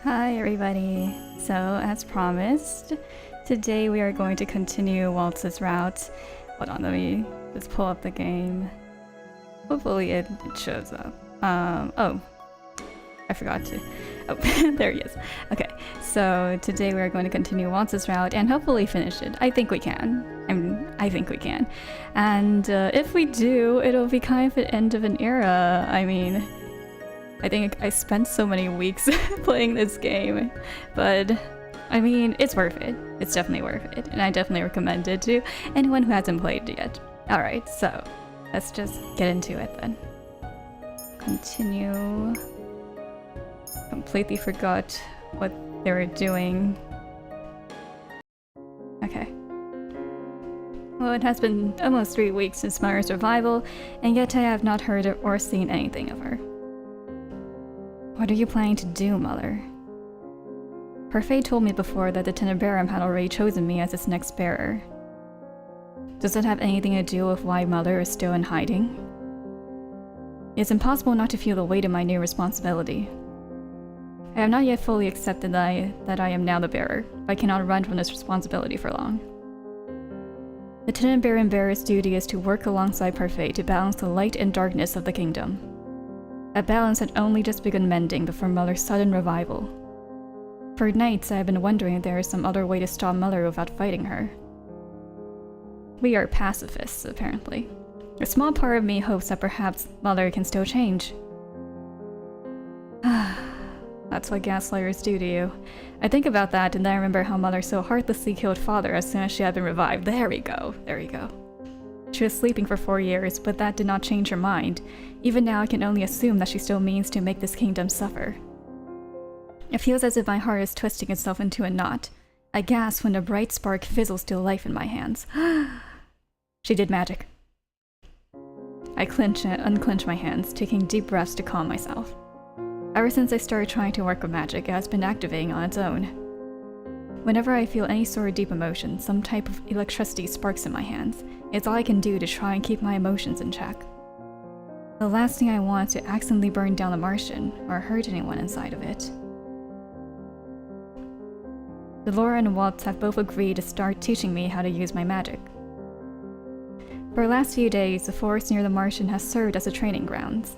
Hi everybody! So, as promised, today we are going to continue Waltz's route. Hold on, let me just pull up the game. Hopefully it shows up. Oh. I forgot to. Oh, there he is. Okay, so today we are going to continue Waltz's route and hopefully finish it. I think we can. I think we can. And if we do, it'll be kind of an end of an era. I mean, I think I spent so many weeks playing this game, but I mean, it's worth it. It's definitely worth it, and I definitely recommend it to anyone who hasn't played it yet. Alright, so let's just get into it then. Continue. Completely forgot what they were doing. Okay. Well, it has been almost 3 weeks since Mother's revival, and yet I have not heard or seen anything of her. What are you planning to do, Mother? Parfait told me before that the Tenebrarum had already chosen me as its next bearer. Does that have anything to do with why Mother is still in hiding? It's impossible not to feel the weight of my new responsibility. I have not yet fully accepted that I am now the bearer, but I cannot run from this responsibility for long. The Tenebrarum bearer's duty is to work alongside Parfait to balance the light and darkness of the kingdom. That balance had only just begun mending before Mother's sudden revival. For nights, I have been wondering if there is some other way to stop Mother without fighting her. We are pacifists, apparently. A small part of me hopes that perhaps Mother can still change. That's what gaslighters do to you. I think about that, and then I remember how Mother so heartlessly killed Father as soon as she had been revived. There we go. There we go. She was sleeping for 4 years, but that did not change her mind. Even now, I can only assume that she still means to make this kingdom suffer. It feels as if my heart is twisting itself into a knot. I gasp when a bright spark fizzles to life in my hands. She did magic. I clench and unclench my hands, taking deep breaths to calm myself. Ever since I started trying to work with magic, it has been activating on its own. Whenever I feel any sort of deep emotion, some type of electricity sparks in my hands. It's all I can do to try and keep my emotions in check. The last thing I want is to accidentally burn down the Martian, or hurt anyone inside of it. Delora and Waltz have both agreed to start teaching me how to use my magic. For the last few days, the forest near the Martian has served as a training grounds.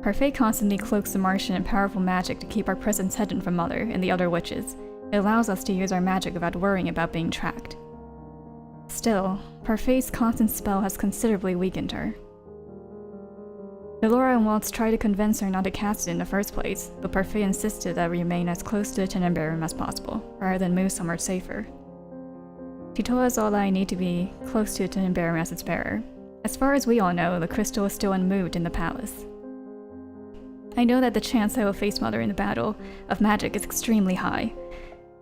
Parfait constantly cloaks the Martian in powerful magic to keep our presence hidden from Mother and the other witches. It allows us to use our magic without worrying about being tracked. Still, Parfait's constant spell has considerably weakened her. Delora and Waltz tried to convince her not to cast it in the first place, but Parfait insisted that we remain as close to the Tenebrarum as possible, rather than move somewhere safer. She told us all that I need to be close to the Tenebrarum as its bearer. As far as we all know, the crystal is still unmoved in the palace. I know that the chance I will face Mother in the battle of magic is extremely high.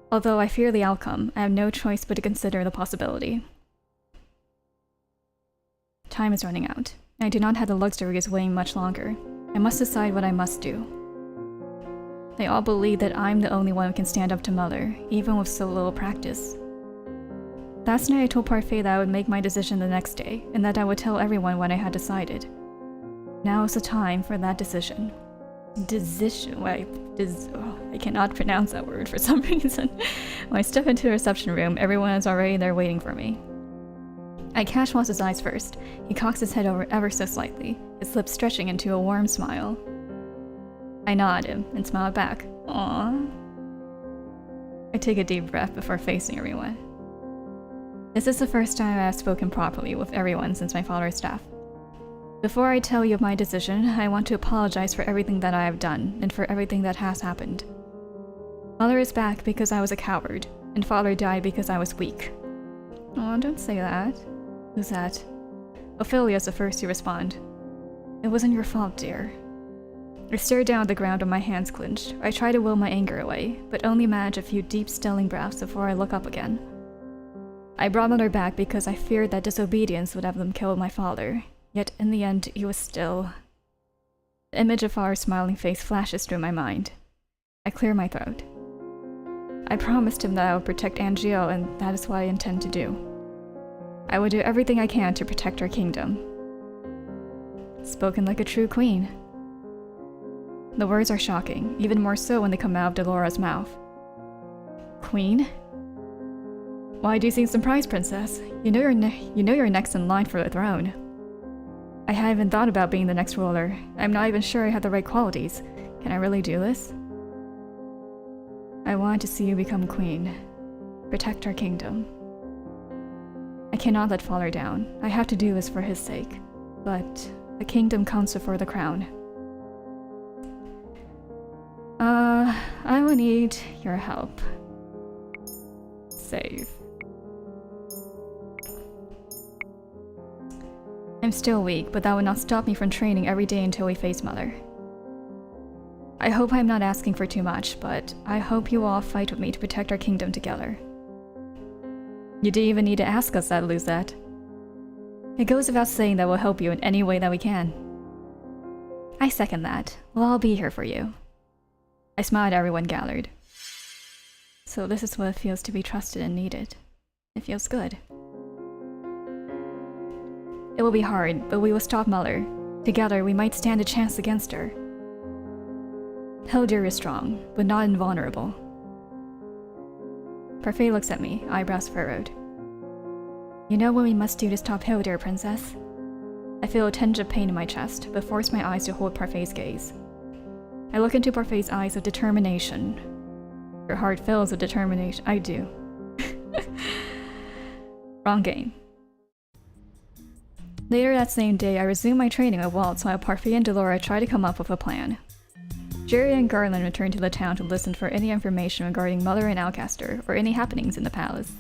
Although I fear the outcome, I have no choice but to consider the possibility. Time is running out, and I do not have the luxury of waiting much longer. I must decide what I must do. They all believe that I'm the only one who can stand up to Mother, even with so little practice. Last night I told Parfait that I would make my decision the next day, and that I would tell everyone what I had decided. Now is the time for that decision. I cannot pronounce that word for some reason. When I step into the reception room, everyone is already there waiting for me. I catch Waltz's eyes first. He cocks his head over ever so slightly, his lips stretching into a warm smile. I nod at him and smile back. Aww. I take a deep breath before facing everyone. This is the first time I have spoken properly with everyone since my father's death. Before I tell you of my decision, I want to apologize for everything that I have done, and for everything that has happened. Mother is back because I was a coward, and Father died because I was weak. Oh, don't say that. Who's that? Ophelia is the first to respond. It wasn't your fault, dear. I stare down at the ground with my hands clenched. I try to will my anger away, but only manage a few deep, stilling breaths before I look up again. I brought Mother back because I feared that disobedience would have them kill my father. Yet in the end, he was still... The image of Father's smiling face flashes through my mind. I clear my throat. I promised him that I would protect Angio, and that is what I intend to do. I will do everything I can to protect our kingdom. Spoken like a true queen. The words are shocking, even more so when they come out of Delora's mouth. Queen? Why do you seem surprised, Princess? You know you're next in line for the throne. I haven't even thought about being the next ruler. I'm not even sure I have the right qualities. Can I really do this? I want to see you become queen. Protect our kingdom. I cannot let father down. I have to do this for his sake. But the kingdom comes before the crown. I will need your help. Save. I'm still weak, but that would not stop me from training every day until we face Mother. I hope I'm not asking for too much, but I hope you all fight with me to protect our kingdom together. You didn't even need to ask us that, Luzette. It goes without saying that we'll help you in any way that we can. I second that. We'll all be here for you. I smiled at everyone gathered. So this is what it feels to be trusted and needed. It feels good. It will be hard, but we will stop Mother. Together, we might stand a chance against her. Hildur is strong, but not invulnerable. Parfait looks at me, eyebrows furrowed. You know what we must do to stop Hildur, Princess? I feel a tinge of pain in my chest, but force my eyes to hold Parfait's gaze. I look into Parfait's eyes with determination. Her heart fills with determination. I do. Wrong game. Later that same day, I resumed my training at Waltz while Parfait and Delora tried to come up with a plan. Jerry and Garland returned to the town to listen for any information regarding Mother and Alcaster, or any happenings in the palace.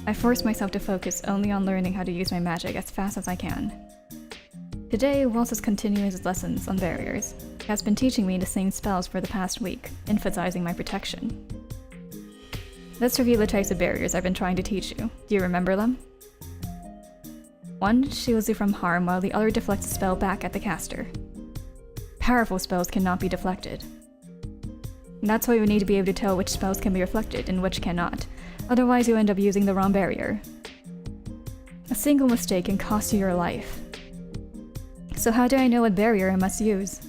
I forced myself to focus only on learning how to use my magic as fast as I can. Today, Waltz is continuing his lessons on barriers. He has been teaching me the same spells for the past week, emphasizing my protection. Let's review the types of barriers I've been trying to teach you. Do you remember them? One shields you from harm while the other deflects a spell back at the caster. Powerful spells cannot be deflected. And that's why we need to be able to tell which spells can be reflected and which cannot, otherwise you end up using the wrong barrier. A single mistake can cost you your life. So how do I know what barrier I must use?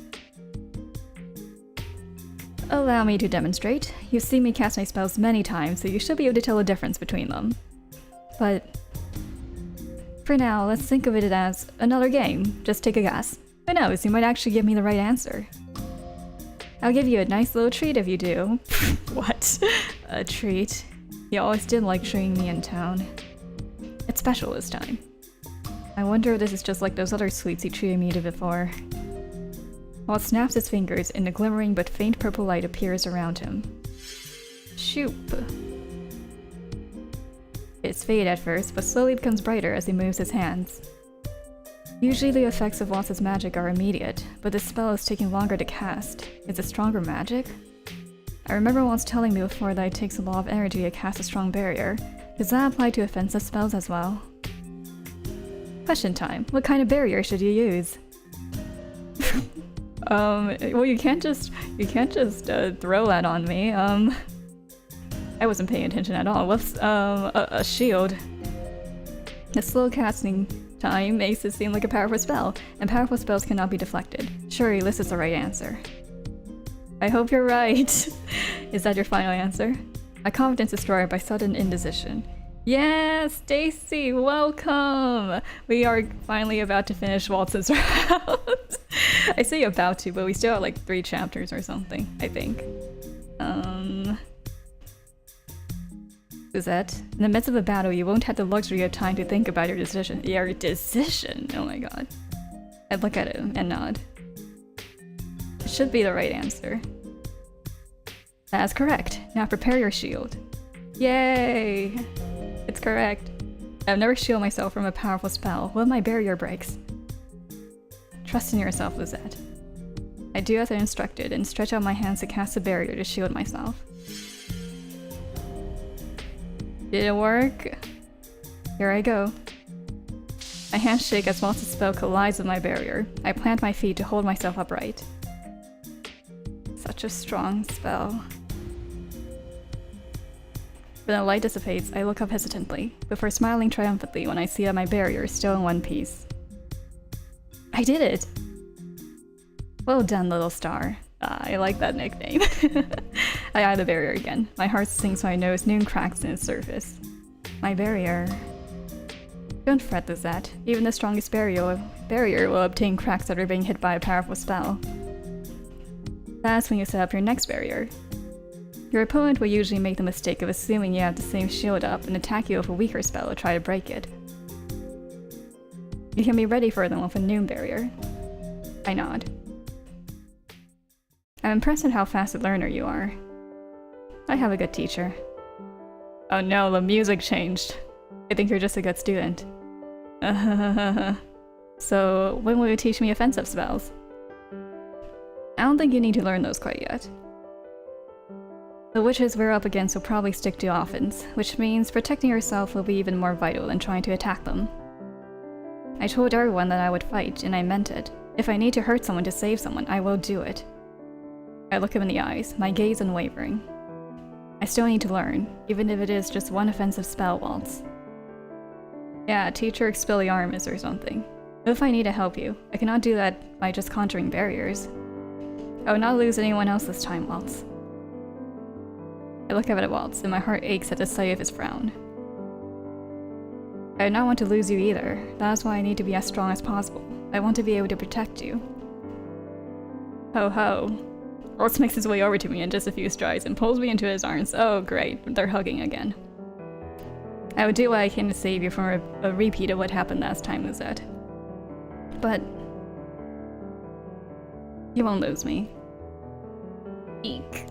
Allow me to demonstrate. You've seen me cast my spells many times, so you should be able to tell the difference between them. But for now, let's think of it as another game. Just take a guess. Who knows, you might actually give me the right answer. I'll give you a nice little treat if you do. What? A treat? You always did like showing me in town. It's special this time. I wonder if this is just like those other sweets he treated me to before. Walt snaps his fingers and a glimmering but faint purple light appears around him. Shoop. It's faded at first, but slowly becomes brighter as he moves his hands. Usually the effects of Waltz's magic are immediate, but this spell is taking longer to cast. Is it stronger magic? I remember Waltz telling me before that it takes a lot of energy to cast a strong barrier. Does that apply to offensive spells as well? Question time. What kind of barrier should you use? Well, you can't just throw that on me. I wasn't paying attention at all. Whoops. A shield. The slow casting time makes it seem like a powerful spell, and powerful spells cannot be deflected. Surely this is the right answer. I hope you're right. Is that your final answer? My confidence is destroyed by sudden indecision. Yes, Stacy, welcome! We are finally about to finish Waltz's round. I say about to, but we still have like 3 chapters or something, I think. Suzette, in the midst of a battle, you won't have the luxury of time to think about your decision. Your decision? Oh my god. I'd look at him and nod. It should be the right answer. That's correct. Now prepare your shield. Yay! It's correct. I've never shielded myself from a powerful spell. What if my barrier breaks? Trust in yourself, Lizette. I do as I instructed and stretch out my hands to cast a barrier to shield myself. Did it work? Here I go. My hands shake as Waltz's spell collides with my barrier. I plant my feet to hold myself upright. Such a strong spell. When the light dissipates, I look up hesitantly, before smiling triumphantly when I see that my barrier is still in one piece. I did it! Well done, little star. I like that nickname. I eye the barrier again. My heart sinks my nose, noon cracks in its surface. My barrier. Don't fret, Lizette. Even the strongest barrier will obtain cracks after being hit by a powerful spell. That's when you set up your next barrier. Your opponent will usually make the mistake of assuming you have the same shield up and attack you with a weaker spell or try to break it. You can be ready for them with a noon barrier. I nod. I'm impressed at how fast a learner you are. I have a good teacher. Oh no, the music changed. I think you're just a good student. So, when will you teach me offensive spells? I don't think you need to learn those quite yet. The witches we're up against will probably stick to offense, which means protecting yourself will be even more vital than trying to attack them. I told everyone that I would fight, and I meant it. If I need to hurt someone to save someone, I will do it. I look him in the eyes, my gaze unwavering. I still need to learn, even if it is just one offensive spell, Waltz. Yeah, teacher Expelliarmus or something. If I need to help you, I cannot do that by just conjuring barriers. I will not lose anyone else this time, Waltz. I look up at Waltz, and my heart aches at the sight of his frown. I do not want to lose you either. That is why I need to be as strong as possible. I want to be able to protect you. Ho ho. Waltz makes his way over to me in just a few strides and pulls me into his arms. Oh great, they're hugging again. I would do what I can to save you from a repeat of what happened last time, Lizette. But you won't lose me. Eek.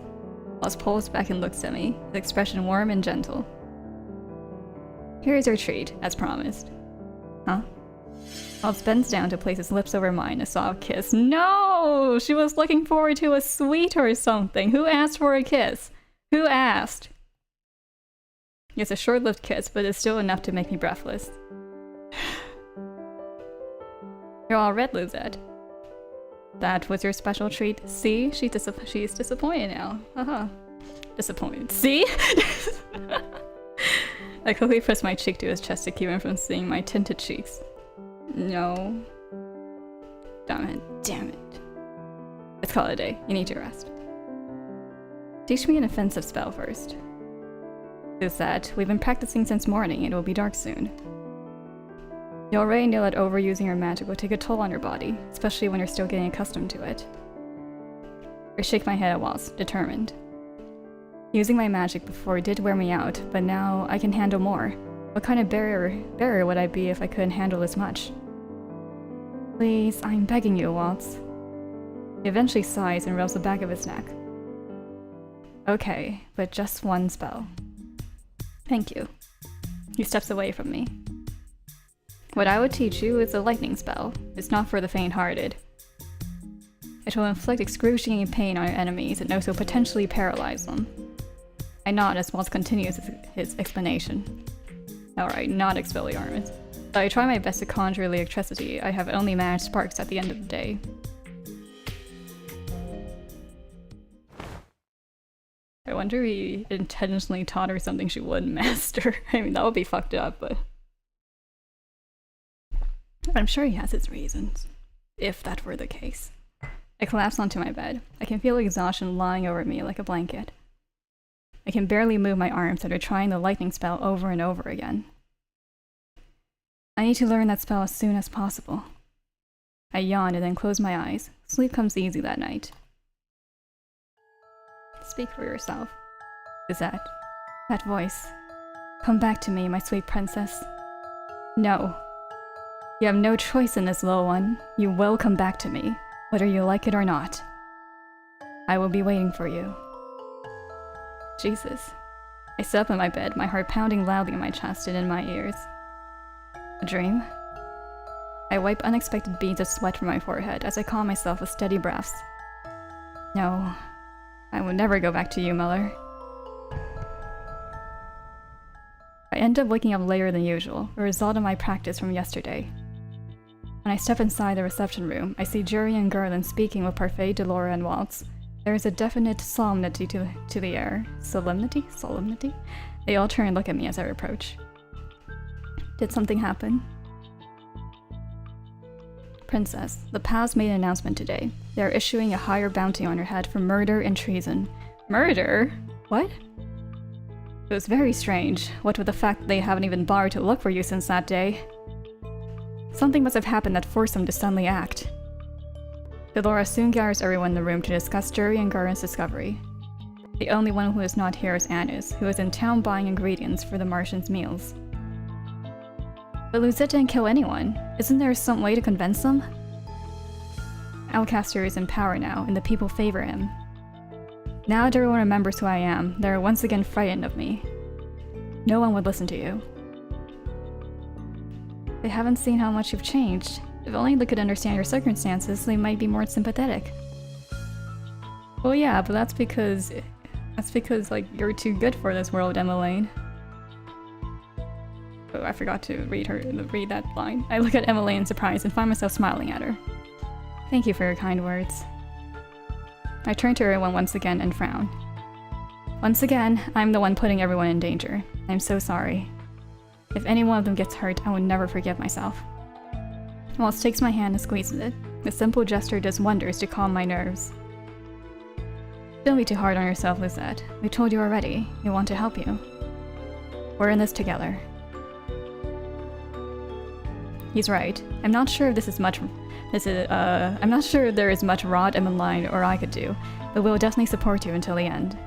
Waltz pulls back and looks at me, his expression warm and gentle. Here is your treat, as promised. Huh? Waltz bends down to place his lips over mine, a soft kiss. No! She was looking forward to a sweet or something. Who asked for a kiss? Who asked? It's a short-lived kiss, but it's still enough to make me breathless. You're all red, Lizette. That was your special treat. See? She's disappointed now. Haha. Disappointed. See? I quickly pressed my cheek to his chest to keep him from seeing my tinted cheeks. No. Damn it. Damn it. Let's call it a day. You need to rest. Teach me an offensive spell first. Is that we've been practicing since morning and it will be dark soon. You already know that overusing your magic will take a toll on your body, especially when you're still getting accustomed to it. I shake my head at Waltz, determined. Using my magic before did wear me out, but now I can handle more. What kind of barrier would I be if I couldn't handle as much? Please, I'm begging you, Waltz. He eventually sighs and rubs the back of his neck. Okay, but just one spell. Thank you. He steps away from me. What I would teach you is a lightning spell. It's not for the faint-hearted. It will inflict excruciating pain on your enemies and also potentially paralyze them. I nod as Waltz continues his explanation. Alright, not Expelliarmus. Though I try my best to conjure electricity, I have only managed sparks at the end of the day. I wonder if he intentionally taught her something she wouldn't master. I mean, that would be fucked up, but... I'm sure he has his reasons, if that were the case. I collapse onto my bed. I can feel exhaustion lying over me like a blanket. I can barely move my arms after trying the lightning spell over and over again. I need to learn that spell as soon as possible. I yawn and then close my eyes. Sleep comes easy that night. Speak for yourself. Is that voice? Come back to me, my sweet princess. No. You have no choice in this, little one. You will come back to me, whether you like it or not. I will be waiting for you. Jesus. I sit up in my bed, my heart pounding loudly in my chest and in my ears. A dream? I wipe unexpected beads of sweat from my forehead as I calm myself with steady breaths. No. I will never go back to you, Miller. I end up waking up later than usual, a result of my practice from yesterday. When I step inside the reception room, I see Jury and Garland speaking with Parfait, Delora, and Waltz. There is a definite solemnity to the air. Solemnity? Solemnity? They all turn and look at me as I approach. Did something happen? Princess, the palace made an announcement today. They are issuing a higher bounty on your head for murder and treason. Murder? What? It was very strange, what with the fact that they haven't even bothered to look for you since that day. Something must have happened that forced them to suddenly act. Delora soon gathers everyone in the room to discuss Jury and Garden's discovery. The only one who is not here is Annis, who is in town buying ingredients for the Martians' meals. But Luzette didn't kill anyone. Isn't there some way to convince them? Alcaster is in power now, and the people favor him. Now that everyone remembers who I am, they are once again frightened of me. No one would listen to you. They haven't seen how much you've changed. If only they could understand your circumstances, they might be more sympathetic. Well, yeah, but that's because like you're too good for this world, Emmeline. Oh, I forgot to read that line. I look at Emmeline in surprise and find myself smiling at her. Thank you for your kind words. I turn to everyone once again and frown. Once again, I'm the one putting everyone in danger. I'm so sorry. If any one of them gets hurt, I will never forgive myself. Waltz takes my hand and squeezes it. The simple gesture does wonders to calm my nerves. Don't be too hard on yourself, Lizette. We told you already. We want to help you. We're in this together. He's right. I'm not sure if I'm not sure there is much Rod, Emmeline, or I could do, but we'll definitely support you until the end.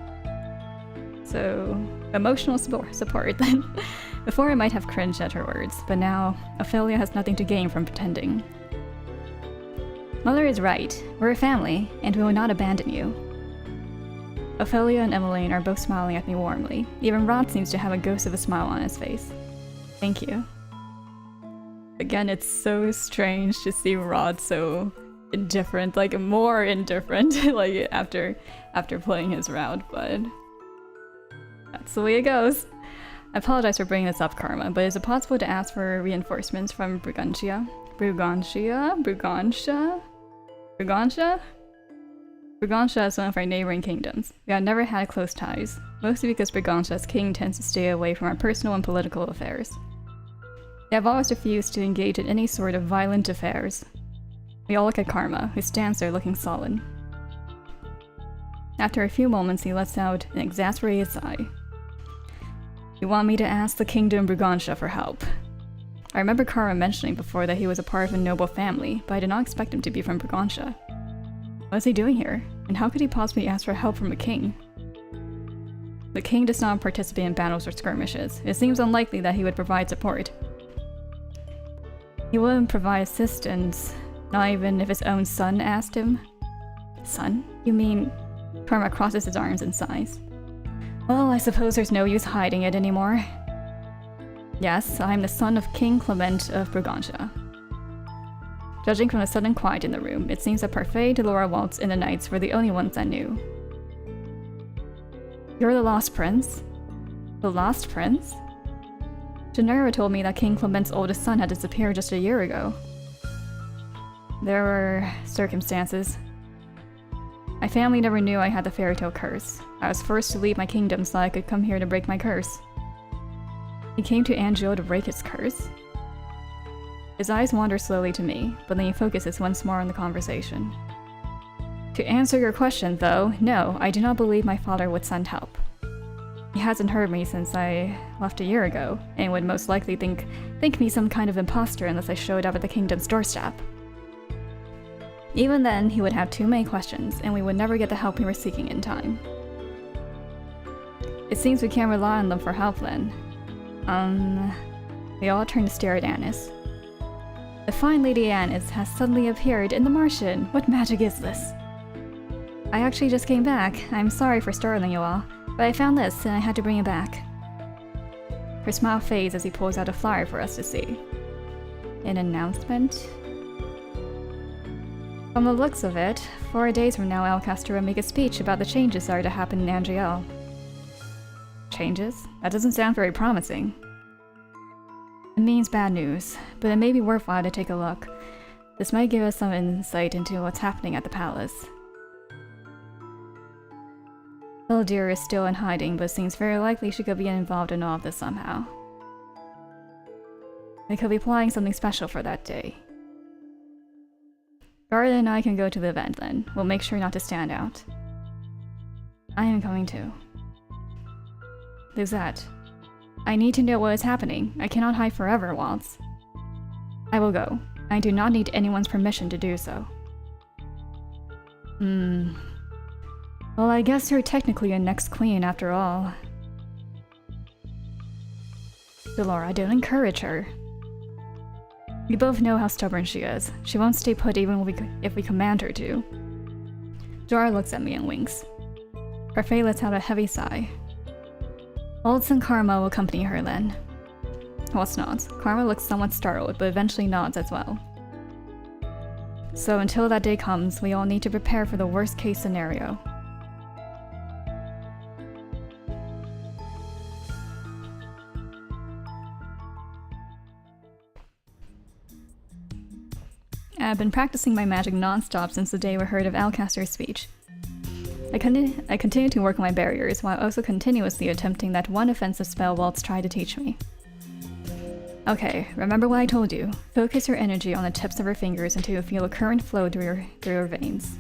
So, emotional support then. Before I might have cringed at her words, but now, Ophelia has nothing to gain from pretending. Mother is right. We're a family, and we will not abandon you. Ophelia and Emmeline are both smiling at me warmly. Even Rod seems to have a ghost of a smile on his face. Thank you. Again, it's so strange to see Rod so indifferent, like more indifferent, like after playing his round, but that's the way it goes. I apologize for bringing this up, Karma, but is it possible to ask for reinforcements from Brigantia? Brigantia is one of our neighboring kingdoms. We have never had close ties, mostly because Brigantia's king tends to stay away from our personal and political affairs. They have always refused to engage in any sort of violent affairs. We all look at Karma, who stands there looking sullen. After a few moments, he lets out an exasperated sigh. You want me to ask the Kingdom Brigantia for help? I remember Karma mentioning before that he was a part of a noble family, but I did not expect him to be from Brigantia. What is he doing here? And how could he possibly ask for help from a king? The king does not participate in battles or skirmishes. It seems unlikely that he would provide support. He wouldn't provide assistance, not even if his own son asked him. Son? You mean... Karma crosses his arms and sighs. Well, I suppose there's no use hiding it anymore. Yes, I am the son of King Clement of Brigantia. Judging from the sudden quiet in the room, it seems that Parfait, Delora Waltz, and the Knights were the only ones that knew. You're the Lost Prince? The Lost Prince? Genera told me that King Clement's oldest son had disappeared just a year ago. There were circumstances. My family never knew I had the fairy tale curse. I was forced to leave my kingdom so I could come here to break my curse. He came to Angio to break his curse? His eyes wander slowly to me, but then he focuses once more on the conversation. To answer your question, though, no, I do not believe my father would send help. He hasn't heard me since I left a year ago, and would most likely think me some kind of imposter unless I showed up at the kingdom's doorstep. Even then, he would have too many questions, and we would never get the help we were seeking in time. It seems we can't rely on them for help then. We all turn to stare at Annis. The fine Lady Annis has suddenly appeared in The Martian. What magic is this? I actually just came back. I'm sorry for startling you all, but I found this and I had to bring it back. Her smile fades as he pulls out a flyer for us to see. An announcement? From the looks of it, 4 days from now Alcaster will make a speech about the changes that are to happen in Angel. Changes? That doesn't sound very promising. It means bad news, but it may be worthwhile to take a look. This might give us some insight into what's happening at the palace. Little dear is still in hiding, but seems very likely she could be involved in all of this somehow. They could be plotting something special for that day. Garda and I can go to the event then. We'll make sure not to stand out. I am coming too. Lizette. I need to know what is happening. I cannot hide forever, Waltz. I will go. I do not need anyone's permission to do so. Well, I guess you're technically a next queen after all. Delora, don't encourage her. We both know how stubborn she is. She won't stay put even if we command her to. Dora looks at me and winks. Parfait lets out a heavy sigh. Waltz and Karma will accompany her then. Waltz nods. Karma looks somewhat startled, but eventually nods as well. So until that day comes, we all need to prepare for the worst case scenario. I've been practicing my magic non-stop since the day we heard of Alcaster's speech. I continue to work on my barriers, while also continuously attempting that one offensive spell Waltz tried to teach me. Okay, remember what I told you. Focus your energy on the tips of your fingers until you feel a current flow through your veins.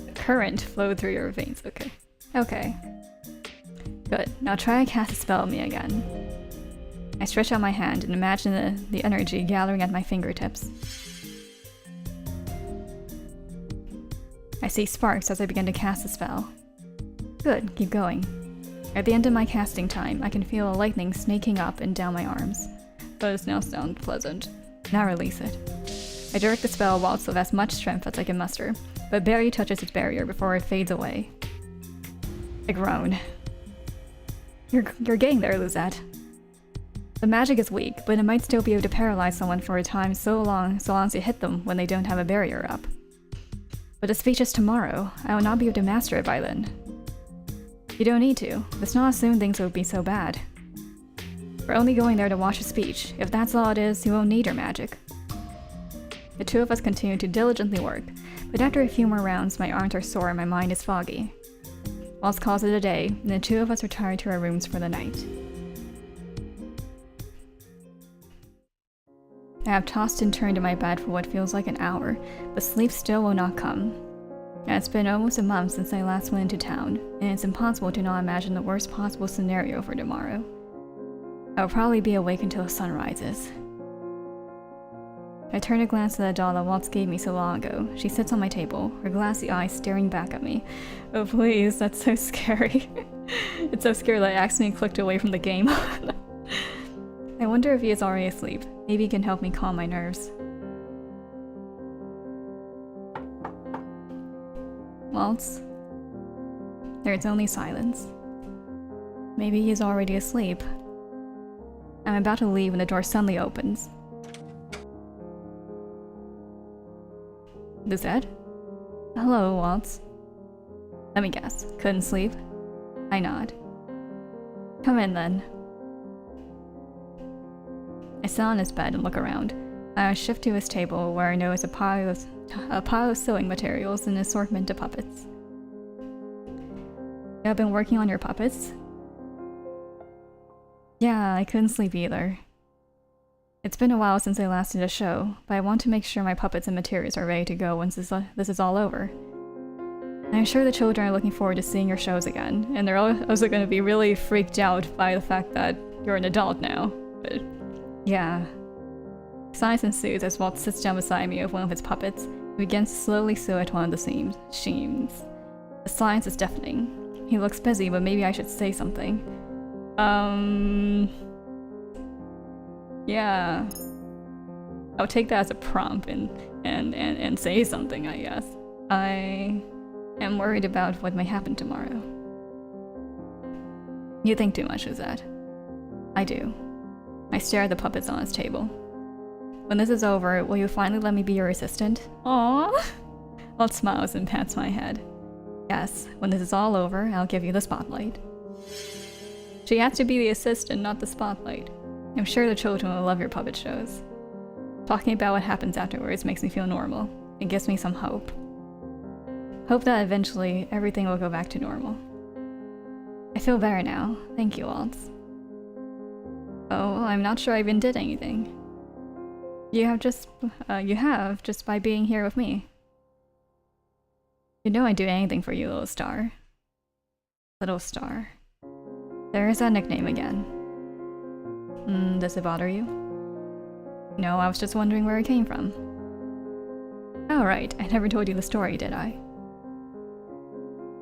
A current flow through your veins, okay. Okay. Good, now try to cast a spell on me again. I stretch out my hand and imagine the energy gathering at my fingertips. I see sparks as I begin to cast the spell. Good, keep going. At the end of my casting time, I can feel a lightning snaking up and down my arms. Does now sound pleasant. Now release it. I direct the spell Waltz with as much strength as I can muster, but barely touches its barrier before it fades away. I groan. You're getting there, Lizette. The magic is weak, but it might still be able to paralyze someone for a time so long as you hit them when they don't have a barrier up. But the speech is tomorrow. I will not be able to master it by then. You don't need to. Let's not assume things will be so bad. We're only going there to watch a speech. If that's all it is, you won't need your magic. The two of us continue to diligently work, but after a few more rounds, my arms are sore and my mind is foggy. Waltz calls it a day, and the two of us retire to our rooms for the night. I have tossed and turned in my bed for what feels like an hour, but sleep still will not come. And it's been almost a month since I last went into town, and it's impossible to not imagine the worst possible scenario for tomorrow. I will probably be awake until the sun rises. I turn to glance at the doll that Waltz gave me so long ago. She sits on my table, her glassy eyes staring back at me. Oh please, that's so scary. It's so scary that I accidentally clicked away from the game. I wonder if he is already asleep. Maybe he can help me calm my nerves. Waltz? There's only silence. Maybe he is already asleep. I'm about to leave when the door suddenly opens. Lizette? Hello, Waltz. Let me guess. Couldn't sleep? I nod. Come in then. I sit on his bed and look around. I shift to his table where I know is a pile of sewing materials and an assortment of puppets. You have been working on your puppets? Yeah, I couldn't sleep either. It's been a while since I last did a show, but I want to make sure my puppets and materials are ready to go once this is all over. I'm sure the children are looking forward to seeing your shows again, and they're also going to be really freaked out by the fact that you're an adult now. But yeah. Silence ensues as Waltz sits down beside me with one of his puppets and begins to slowly sew at one of the seams. The silence is deafening. He looks busy, but maybe I should say something. Yeah. I'll take that as a prompt and say something, I guess. I am worried about what may happen tomorrow. You think too much, Lizette. I do. I stare at the puppets on his table. When this is over, will you finally let me be your assistant? Aww! Walt smiles and pats my head. Yes, when this is all over, I'll give you the spotlight. She has to be the assistant, not the spotlight. I'm sure the children will love your puppet shows. Talking about what happens afterwards makes me feel normal. It gives me some hope. Hope that eventually everything will go back to normal. I feel better now. Thank you, Waltz. Oh, I'm not sure I even did anything. You have just by being here with me. You know I'd do anything for you, little star. Little star. There's that nickname again. Does it bother you? No, I was just wondering where it came from. Oh right, I never told you the story, did I?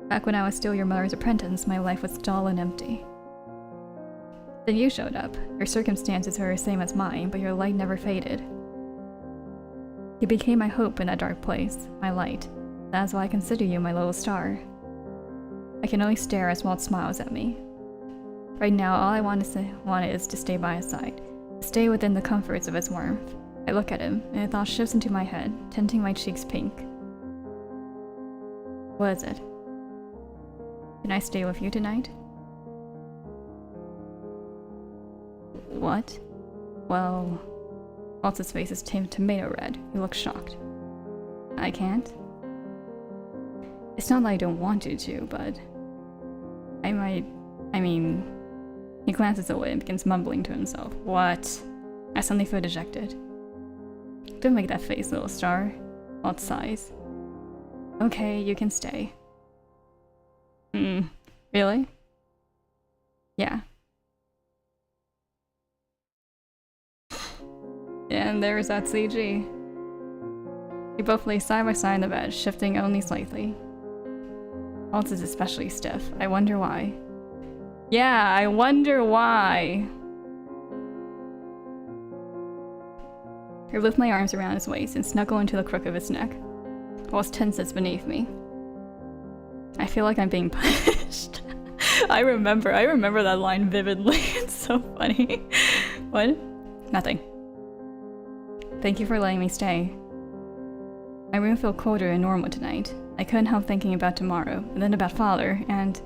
Back when I was still your mother's apprentice, my life was dull and empty. Then you showed up. Your circumstances were the same as mine, but your light never faded. You became my hope in that dark place, my light. That's why I consider you my little star. I can only stare as Walt smiles at me. Right now, all I want is to stay by his side, to stay within the comforts of his warmth. I look at him, and a thought shifts into my head, tinting my cheeks pink. What is it? Can I stay with you tonight? What? Well... Waltz's face is tomato red. He looks shocked. I can't? It's not that I don't want you to, but... I mean... He glances away and begins mumbling to himself. What? I suddenly feel dejected. Don't make that face, little star. Waltz sighs. Okay, you can stay. Really? Yeah. And there's that CG. We both lay side by side in the bed, shifting only slightly. Waltz is especially stiff. I wonder why. Yeah, I wonder why. I lift my arms around his waist and snuggle into the crook of his neck. Waltz tenses beneath me. I feel like I'm being punished. I remember that line vividly. It's so funny. What? Nothing. Thank you for letting me stay. My room felt colder than normal tonight. I couldn't help thinking about tomorrow, and then about father, and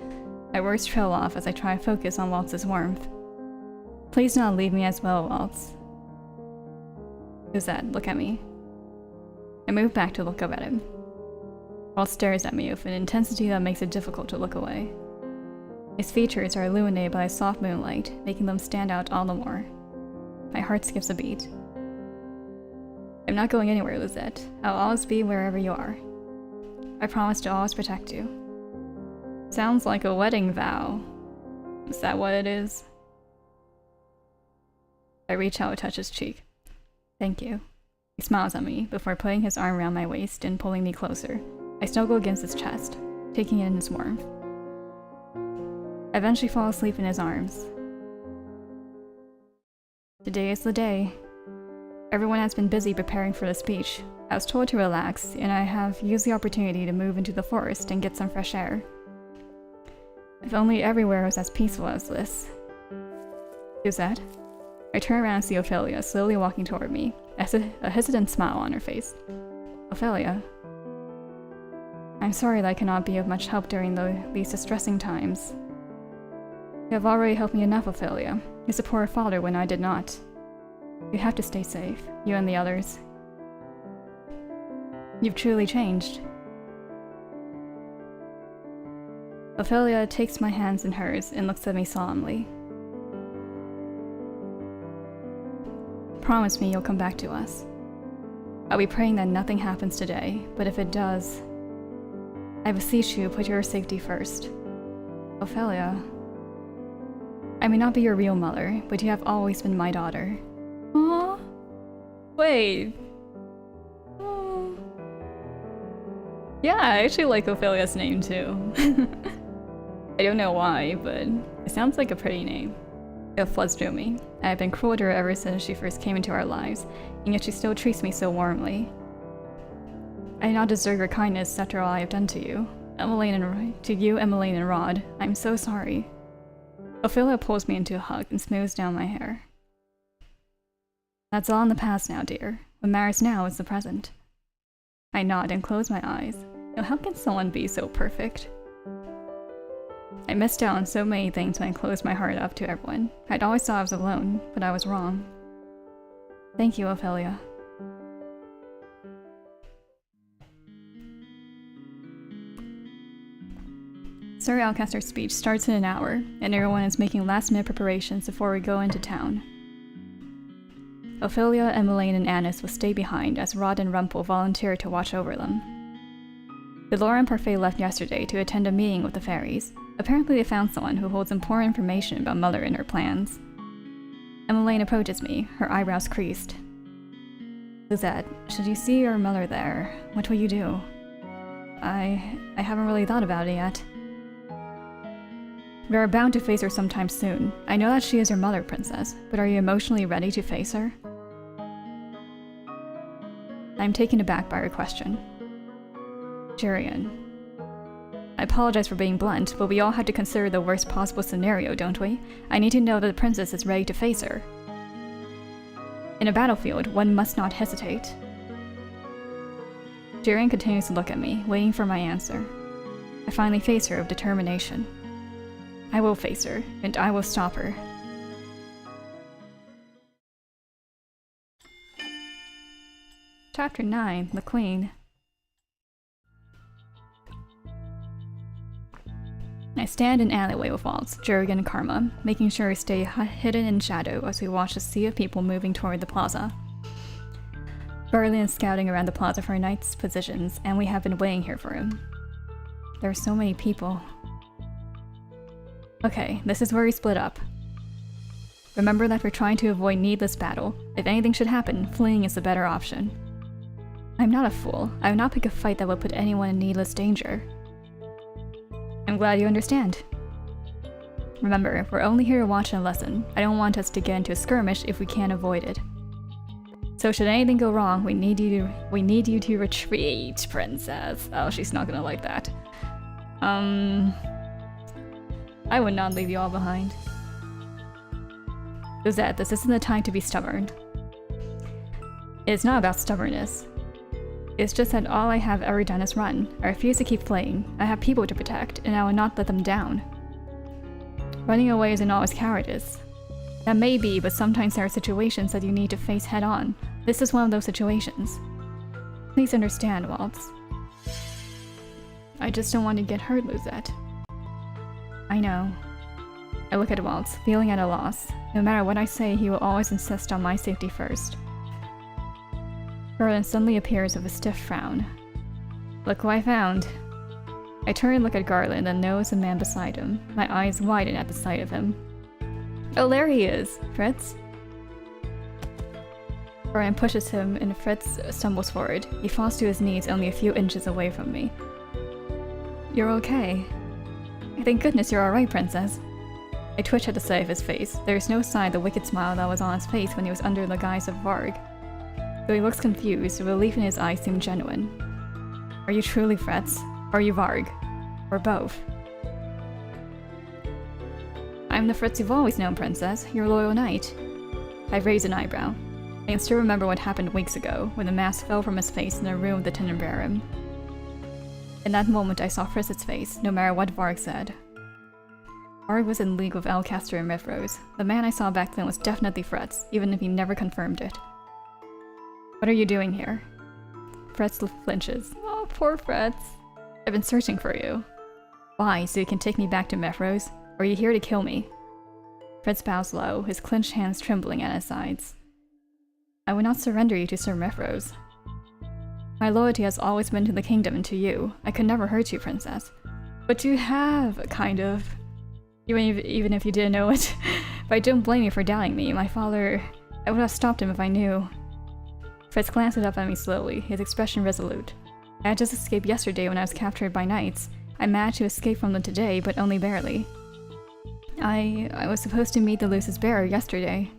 my words trail off as I try to focus on Waltz's warmth. Please do not leave me as well, Waltz. Who's that? Look at me. I move back to look up at him. Waltz stares at me with an intensity that makes it difficult to look away. His features are illuminated by a soft moonlight, making them stand out all the more. My heart skips a beat. I'm not going anywhere, Lizette. I'll always be wherever you are. I promise to always protect you. Sounds like a wedding vow. Is that what it is? I reach out to touch his cheek. Thank you. He smiles at me before putting his arm around my waist and pulling me closer. I snuggle against his chest, taking in his warmth. I eventually fall asleep in his arms. Today is the day. Everyone has been busy preparing for the speech. I was told to relax, and I have used the opportunity to move into the forest and get some fresh air. If only everywhere was as peaceful as this. Who's that? I turn around and see Ophelia slowly walking toward me, a hesitant smile on her face. Ophelia. I'm sorry that I cannot be of much help during these distressing times. You have already helped me enough, Ophelia. You supported father when I did not. You have to stay safe, you and the others. You've truly changed. Ophelia takes my hands in hers and looks at me solemnly. Promise me you'll come back to us. I'll be praying that nothing happens today, but if it does, I beseech you, put your safety first. Ophelia. I may not be your real mother, but you have always been my daughter. Aww. Wait. Oh. Yeah, I actually like Ophelia's name too. I don't know why, but it sounds like a pretty name. It floods through me. I have been cruel to her ever since she first came into our lives, and yet she still treats me so warmly. I do not deserve your kindness after all I have done to you. Emmeline and Rod, I'm so sorry. Ophelia pulls me into a hug and smooths down my hair. That's all in the past now, dear. What matters now is the present. I nod and close my eyes. Now, how can someone be so perfect? I missed out on so many things when I closed my heart up to everyone. I'd always thought I was alone, but I was wrong. Thank you, Ophelia. Sir Alcaster's speech starts in an hour, and everyone is making last-minute preparations before we go into town. Ophelia, Emmeline, and Annis will stay behind as Rod and Rumpel volunteer to watch over them. Delora and Parfait left yesterday to attend a meeting with the fairies. Apparently they found someone who holds important information about Mother and her plans. Emmeline approaches me, her eyebrows creased. Suzette, should you see your mother there, what will you do? I haven't really thought about it yet. We are bound to face her sometime soon. I know that she is your mother, Princess, but are you emotionally ready to face her? I am taken aback by her question. Jurian. I apologize for being blunt, but we all have to consider the worst possible scenario, don't we? I need to know that the princess is ready to face her. In a battlefield, one must not hesitate. Jurian continues to look at me, waiting for my answer. I finally face her with determination. I will face her, and I will stop her. Chapter 9, The Queen. I stand in alleyway with Waltz, Jurian, and Karma, making sure we stay hidden in shadow as we watch a sea of people moving toward the plaza. Berlin is scouting around the plaza for Knight's positions, and we have been waiting here for him. There are so many people. Okay, this is where we split up. Remember that we're trying to avoid needless battle. If anything should happen, fleeing is the better option. I'm not a fool. I would not pick a fight that would put anyone in needless danger. I'm glad you understand. Remember, we're only here to watch and listen. I don't want us to get into a skirmish if we can't avoid it. So should anything go wrong, we need you to retreat, Princess. Oh, she's not gonna like that. I would not leave you all behind. Suzette, this isn't the time to be stubborn. It's not about stubbornness. It's just that all I have ever done is run. I refuse to keep playing. I have people to protect, and I will not let them down. Running away isn't always cowardice. That may be, but sometimes there are situations that you need to face head on. This is one of those situations. Please understand, Waltz. I just don't want to get hurt, Suzette. I know. I look at Waltz, feeling at a loss. No matter what I say, he will always insist on my safety first. Berlin suddenly appears with a stiff frown. Look who I found. I turn and look at Garland and notice a man beside him. My eyes widen at the sight of him. Oh, there he is, Fritz. Berlin pushes him and Fritz stumbles forward. He falls to his knees only a few inches away from me. You're okay. Thank goodness you're alright, Princess. I twitch at the sight of his face. There is no sign of the wicked smile that was on his face when he was under the guise of Varg. Though he looks confused, the relief in his eyes seemed genuine. Are you truly Fritz? Or are you Varg? Or both? I'm the Fritz you've always known, Princess. Your loyal knight. I raise an eyebrow. I can still remember what happened weeks ago, when the mask fell from his face in the room with the Tenenbaum. In that moment I saw Fritz's face, no matter what Varg said. Varg was in league with Elcaster and Mifrose. The man I saw back then was definitely Fritz, even if he never confirmed it. What are you doing here? Fritz flinches. Oh, poor Fritz. I've been searching for you. Why, so you can take me back to Mifrose? Or are you here to kill me? Fritz bows low, his clenched hands trembling at his sides. I would not surrender you to Sir Mifrose. My loyalty has always been to the kingdom and to you. I could never hurt you, Princess. But you have, kind of. Even if you didn't know it. But I don't blame you for doubting me. My father... I would have stopped him if I knew. Fritz glances up at me slowly, his expression resolute. I had just escaped yesterday when I was captured by knights. I managed to escape from them today, but only barely. I was supposed to meet the Lucis bearer yesterday.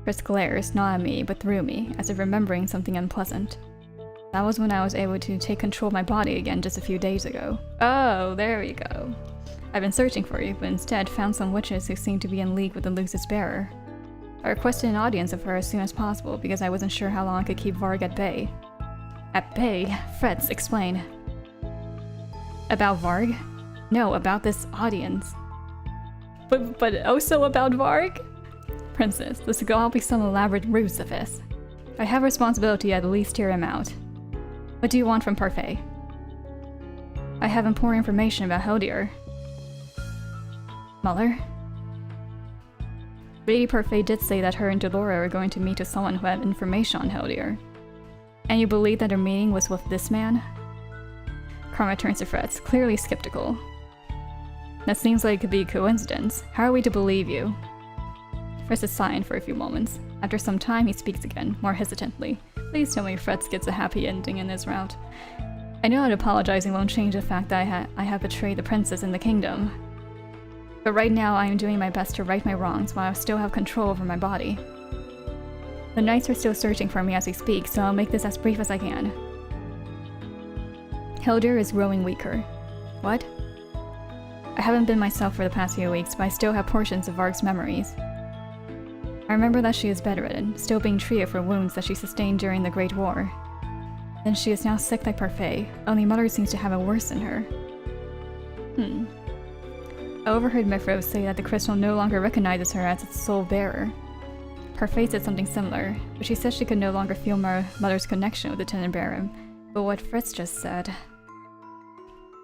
Fritz glares, not at me, but through me, as if remembering something unpleasant. That was when I was able to take control of my body again just a few days ago. Oh, there we go. I've been searching for you, but instead found some witches who seem to be in league with the Lucis bearer. I requested an audience of her as soon as possible because I wasn't sure how long I could keep Varg at bay. At bay? Fritz, explain. About Varg? No, about this audience. But also about Varg? Princess, this could all be some elaborate ruse of his. I have a responsibility to at least hear him out. What do you want from Parfait? I have important information about Hildyr. Muller? Lady Parfait did say that her and Delora are going to meet with someone who had information on Hildyr. And you believe that her meeting was with this man? Karma turns to Fritz, clearly skeptical. That seems like it could be a coincidence. How are we to believe you? Fritz is silent for a few moments. After some time, he speaks again, more hesitantly. Please tell me Fritz gets a happy ending in this route. I know that apologizing won't change the fact that I have betrayed the princess and the kingdom. But right now, I am doing my best to right my wrongs while I still have control over my body. The knights are still searching for me as we speak, so I'll make this as brief as I can. Hildur is growing weaker. What? I haven't been myself for the past few weeks, but I still have portions of Varg's memories. I remember that she is bedridden, still being treated for wounds that she sustained during the Great War. Then she is now sick like Parfait, only Mother seems to have it worse than her. I overheard Mifro say that the crystal no longer recognizes her as its sole bearer. Parfait said something similar, but she said she could no longer feel Mother's connection with the Tenenbaum. But what Fritz just said...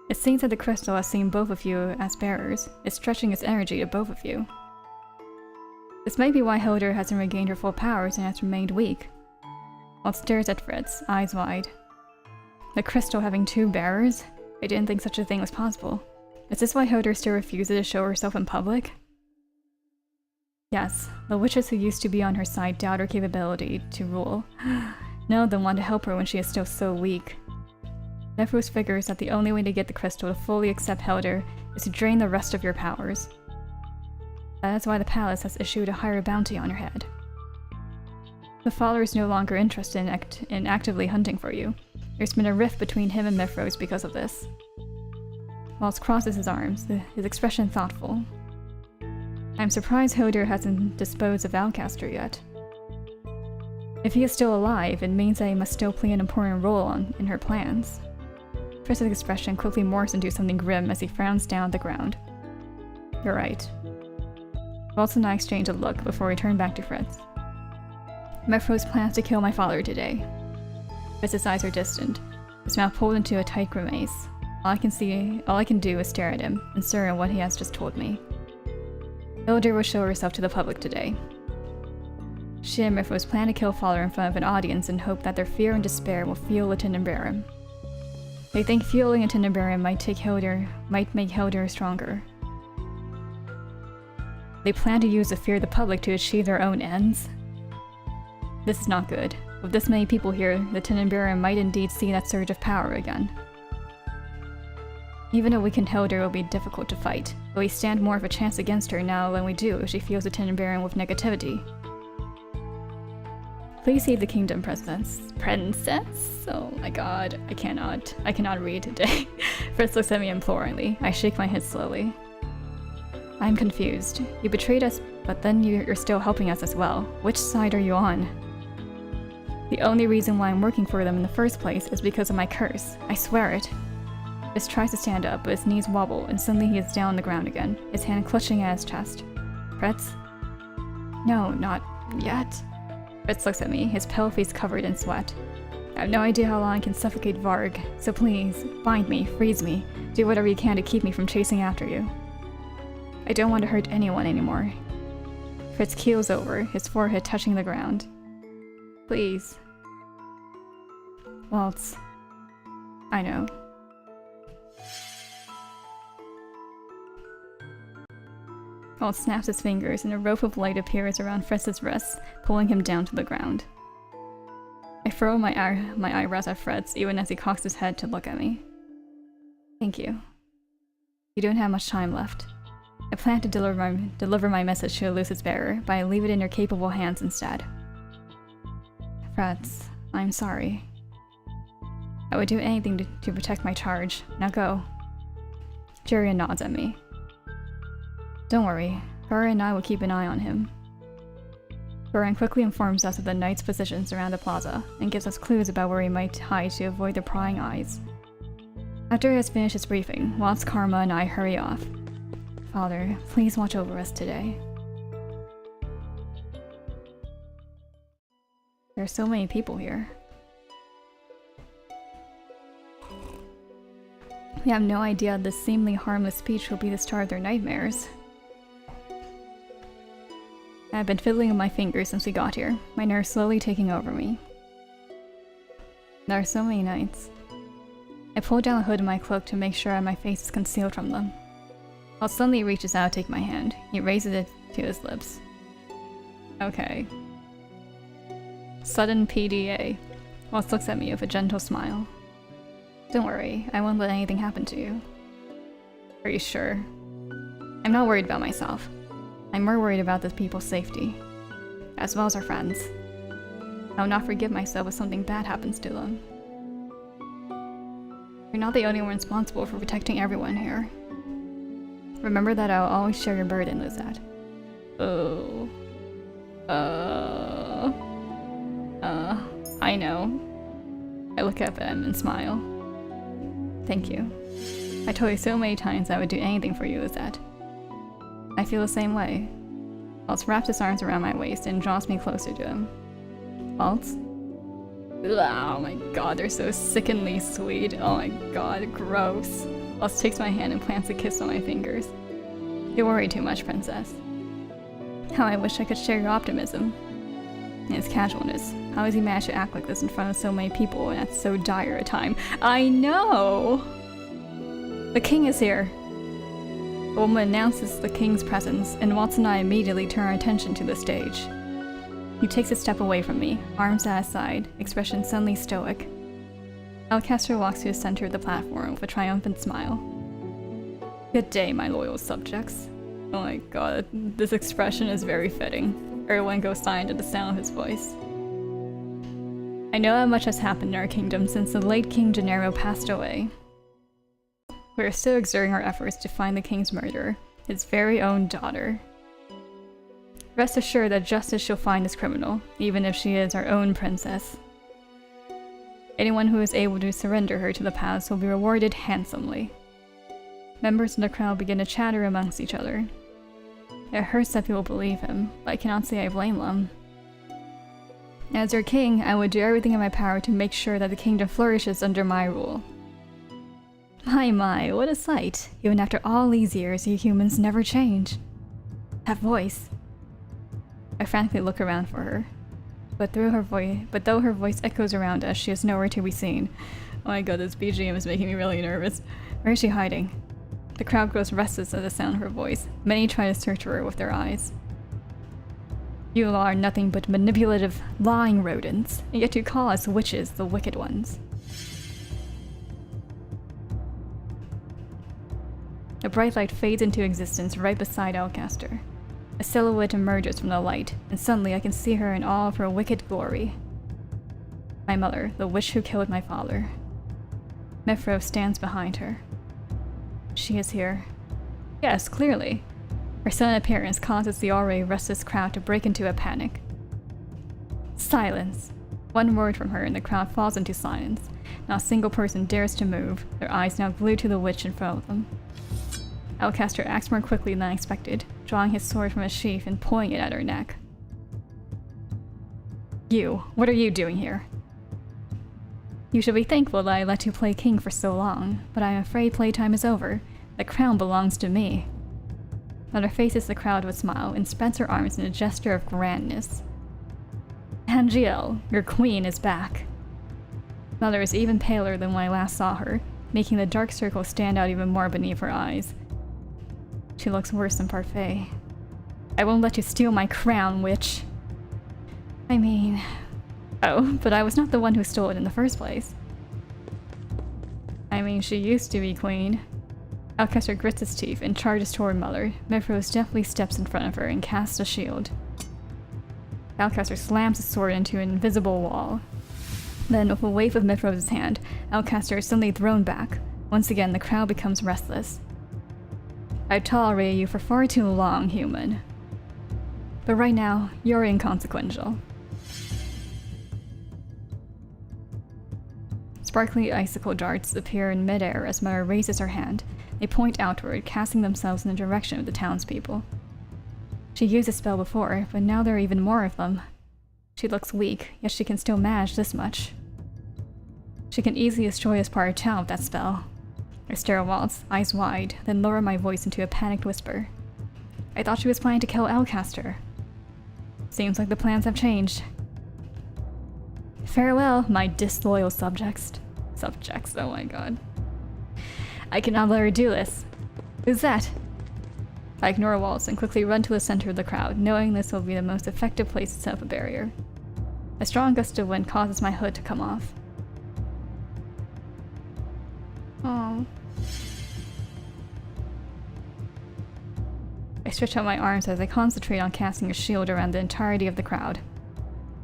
It seems that the crystal has seen both of you as bearers. It's stretching its energy to both of you. This might be why Hildur hasn't regained her full powers and has remained weak. Waltz stares at Fritz, eyes wide. The crystal having two bearers? I didn't think such a thing was possible. Is this why Hildur still refuses to show herself in public? Yes, the witches who used to be on her side doubt her capability to rule. None of them want to help her when she is still so weak. Nefros figures that the only way to get the crystal to fully accept Hildur is to drain the rest of your powers. That is why the palace has issued a higher bounty on your head. The father is no longer interested in actively hunting for you. There's been a rift between him and Mifros because of this. Waltz crosses his arms, his expression thoughtful. I'm surprised Hildur hasn't disposed of Alcaster yet. If he is still alive, it means that he must still play an important role in her plans. Fritz's expression quickly morphs into something grim as he frowns down at the ground. You're right. Waltz and I exchange a look before we turn back to Fritz. Mifros plans to kill my father today. Fritz's eyes are distant, his mouth pulled into a tight grimace. All I can do is stare at him, and stir in what he has just told me. Hildur will show herself to the public today. She and Mifros plan to kill father in front of an audience and hope that their fear and despair will fuel the Tenenbaum. They think fueling a Tenenbaum might make Hildur stronger. They plan to use the fear of the public to achieve their own ends? This is not good. With this many people here, the Tenenbaum might indeed see that surge of power again. Even a weakened Hildur will be difficult to fight, but we stand more of a chance against her now than we do if she feels the Tenenbaum with negativity. Please save the kingdom, princess. Princess? Oh my god, I cannot read today. Fritz looks at me imploringly. I shake my head slowly. I'm confused. You betrayed us, but then you're still helping us as well. Which side are you on? The only reason why I'm working for them in the first place is because of my curse. I swear it. Fritz tries to stand up, but his knees wobble, and suddenly he is down on the ground again, his hand clutching at his chest. Fritz? No, not yet. Fritz looks at me, his pale face covered in sweat. I have no idea how long I can suffocate Varg, so please, bind me, freeze me, do whatever you can to keep me from chasing after you. I don't want to hurt anyone anymore. Fritz keels over, his forehead touching the ground. Please. Waltz. I know. Waltz snaps his fingers and a rope of light appears around Fritz's wrists, pulling him down to the ground. I furrow my eyebrows at Fritz even as he cocks his head to look at me. Thank you. You don't have much time left. I plan to deliver my message to Elusive's bearer, but I leave it in your capable hands instead. Fritz, I'm sorry. I would do anything to protect my charge. Now go. Jurian nods at me. Don't worry, Garan and I will keep an eye on him. Garan quickly informs us of the knights' positions around the plaza, and gives us clues about where he might hide to avoid their prying eyes. After he has finished his briefing, Waltz, Karma, and I hurry off. Father, please watch over us today. There are so many people here. We have no idea this seemingly harmless speech will be the start of their nightmares. I have been fiddling with my fingers since we got here, my nerves slowly taking over me. There are so many knights. I pull down the hood of my cloak to make sure my face is concealed from them. Waltz suddenly reaches out to take my hand. He raises it to his lips. Okay. Sudden PDA. Waltz looks at me with a gentle smile. Don't worry, I won't let anything happen to you. Are you sure? I'm not worried about myself. I'm more worried about the people's safety, as well as our friends. I will not forgive myself if something bad happens to them. You're not the only one responsible for protecting everyone here. Remember that I will always share your burden, Lizette. Oh. I know. I look up at him and smile. Thank you. I told you so many times I would do anything for you, Lizette. I feel the same way. Waltz wraps his arms around my waist and draws me closer to him. Waltz? Oh my god, they're so sickeningly sweet. Oh my god, gross. Waltz takes my hand and plants a kiss on my fingers. You worry too much, princess. How I wish I could share your optimism. And his casualness. How does he manage to act like this in front of so many people and at so dire a time? I know! The king is here! A woman announces the king's presence, and Waltz and I immediately turn our attention to the stage. He takes a step away from me, arms at his side, expression suddenly stoic. Alcaster walks to the center of the platform with a triumphant smile. Good day, my loyal subjects. Oh my god, this expression is very fitting. Everyone goes silent at the sound of his voice. I know that much has happened in our kingdom since the late King Gennaro passed away. We are still exerting our efforts to find the king's murderer, his very own daughter. Rest assured that justice shall find this criminal, even if she is our own princess. Anyone who is able to surrender her to the palace will be rewarded handsomely. Members of the crowd begin to chatter amongst each other. It hurts that people believe him, but I cannot say I blame them. As your king, I would do everything in my power to make sure that the kingdom flourishes under my rule. My, what a sight. Even after all these years, you humans never change. That voice. I frantically look around for her. But though her voice echoes around us, she is nowhere to be seen. Oh my god, this BGM is making me really nervous. Where is she hiding? The crowd grows restless at the sound of her voice. Many try to search for her with their eyes. You all are nothing but manipulative, lying rodents, and yet you call us witches, the wicked ones. A bright light fades into existence right beside Alcaster. A silhouette emerges from the light, and suddenly I can see her in all of her wicked glory. My mother, the witch who killed my father. Mefro stands behind her. She is here. Yes, clearly. Her sudden appearance causes the already restless crowd to break into a panic. Silence! One word from her and the crowd falls into silence. Not a single person dares to move, their eyes now glued to the witch in front of them. Alcaster acts more quickly than I expected, drawing his sword from his sheath and pulling it at her neck. You, what are you doing here? You should be thankful that I let you play king for so long, but I am afraid playtime is over. The crown belongs to me. Mother faces the crowd with a smile and spreads her arms in a gesture of grandness. Angiel, your queen is back. Mother is even paler than when I last saw her, making the dark circle stand out even more beneath her eyes. She looks worse than Parfait. I won't let you steal my crown, witch. I mean... Oh, but I was not the one who stole it in the first place. I mean, she used to be queen. Alcaster grits his teeth and charges toward Mother. Mefros deftly steps in front of her and casts a shield. Alcaster slams his sword into an invisible wall. Then, with a wave of Mefros' hand, Alcaster is suddenly thrown back. Once again, the crowd becomes restless. I've tolerated you for far too long, human. But right now, you're inconsequential. Sparkly icicle darts appear in midair as Mother raises her hand. They point outward, casting themselves in the direction of the townspeople. She used a spell before, but now there are even more of them. She looks weak, yet she can still manage this much. She can easily destroy this part of town with that spell. I stare at Waltz, eyes wide, then lower my voice into a panicked whisper. I thought she was planning to kill Alcaster. Seems like the plans have changed. Farewell, my disloyal subjects. subjects. Oh my god. I cannot let her do this. Who's that? I ignore Waltz and quickly run to the center of the crowd, knowing this will be the most effective place to set up a barrier. A strong gust of wind causes my hood to come off. Oh. I stretch out my arms as I concentrate on casting a shield around the entirety of the crowd.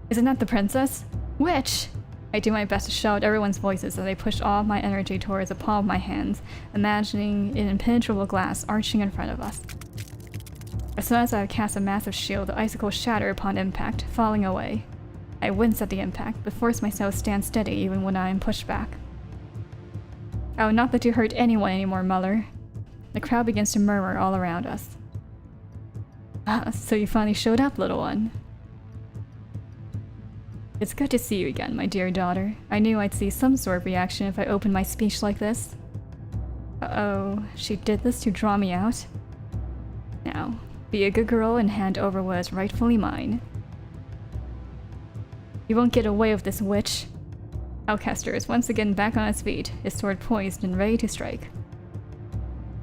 Isn't that the princess? Witch! I do my best to shout everyone's voices as I push all my energy towards the palm of my hands, imagining an impenetrable glass arching in front of us. As soon as I cast a massive shield, the icicles shatter upon impact, falling away. I wince at the impact, but force myself to stand steady even when I am pushed back. I will not let you hurt anyone anymore, Mother. The crowd begins to murmur all around us. So you finally showed up, little one. It's good to see you again, my dear daughter. I knew I'd see some sort of reaction if I opened my speech like this. Uh-oh, she did this to draw me out? Now, be a good girl and hand over what is rightfully mine. You won't get away with this, witch. Alcaster is once again back on his feet, his sword poised and ready to strike.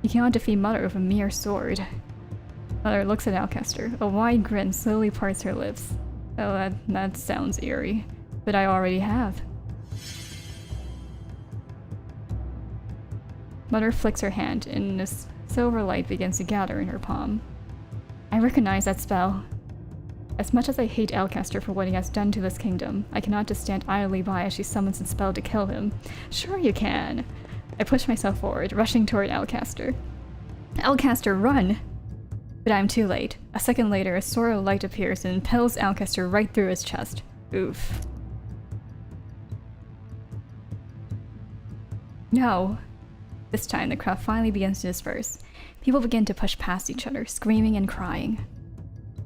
You cannot defeat Mother with a mere sword. Mother looks at Alcaster. A wide grin slowly parts her lips. Oh, that sounds eerie. But I already have. Mother flicks her hand, and this silver light begins to gather in her palm. I recognize that spell. As much as I hate Alcaster for what he has done to this kingdom, I cannot just stand idly by as she summons a spell to kill him. Sure you can. I push myself forward, rushing toward Alcaster. Alcaster, run! But I'm too late. A second later, a sword of light appears and impels Alcaster right through his chest. Oof. No! This time, the crowd finally begins to disperse. People begin to push past each other, screaming and crying.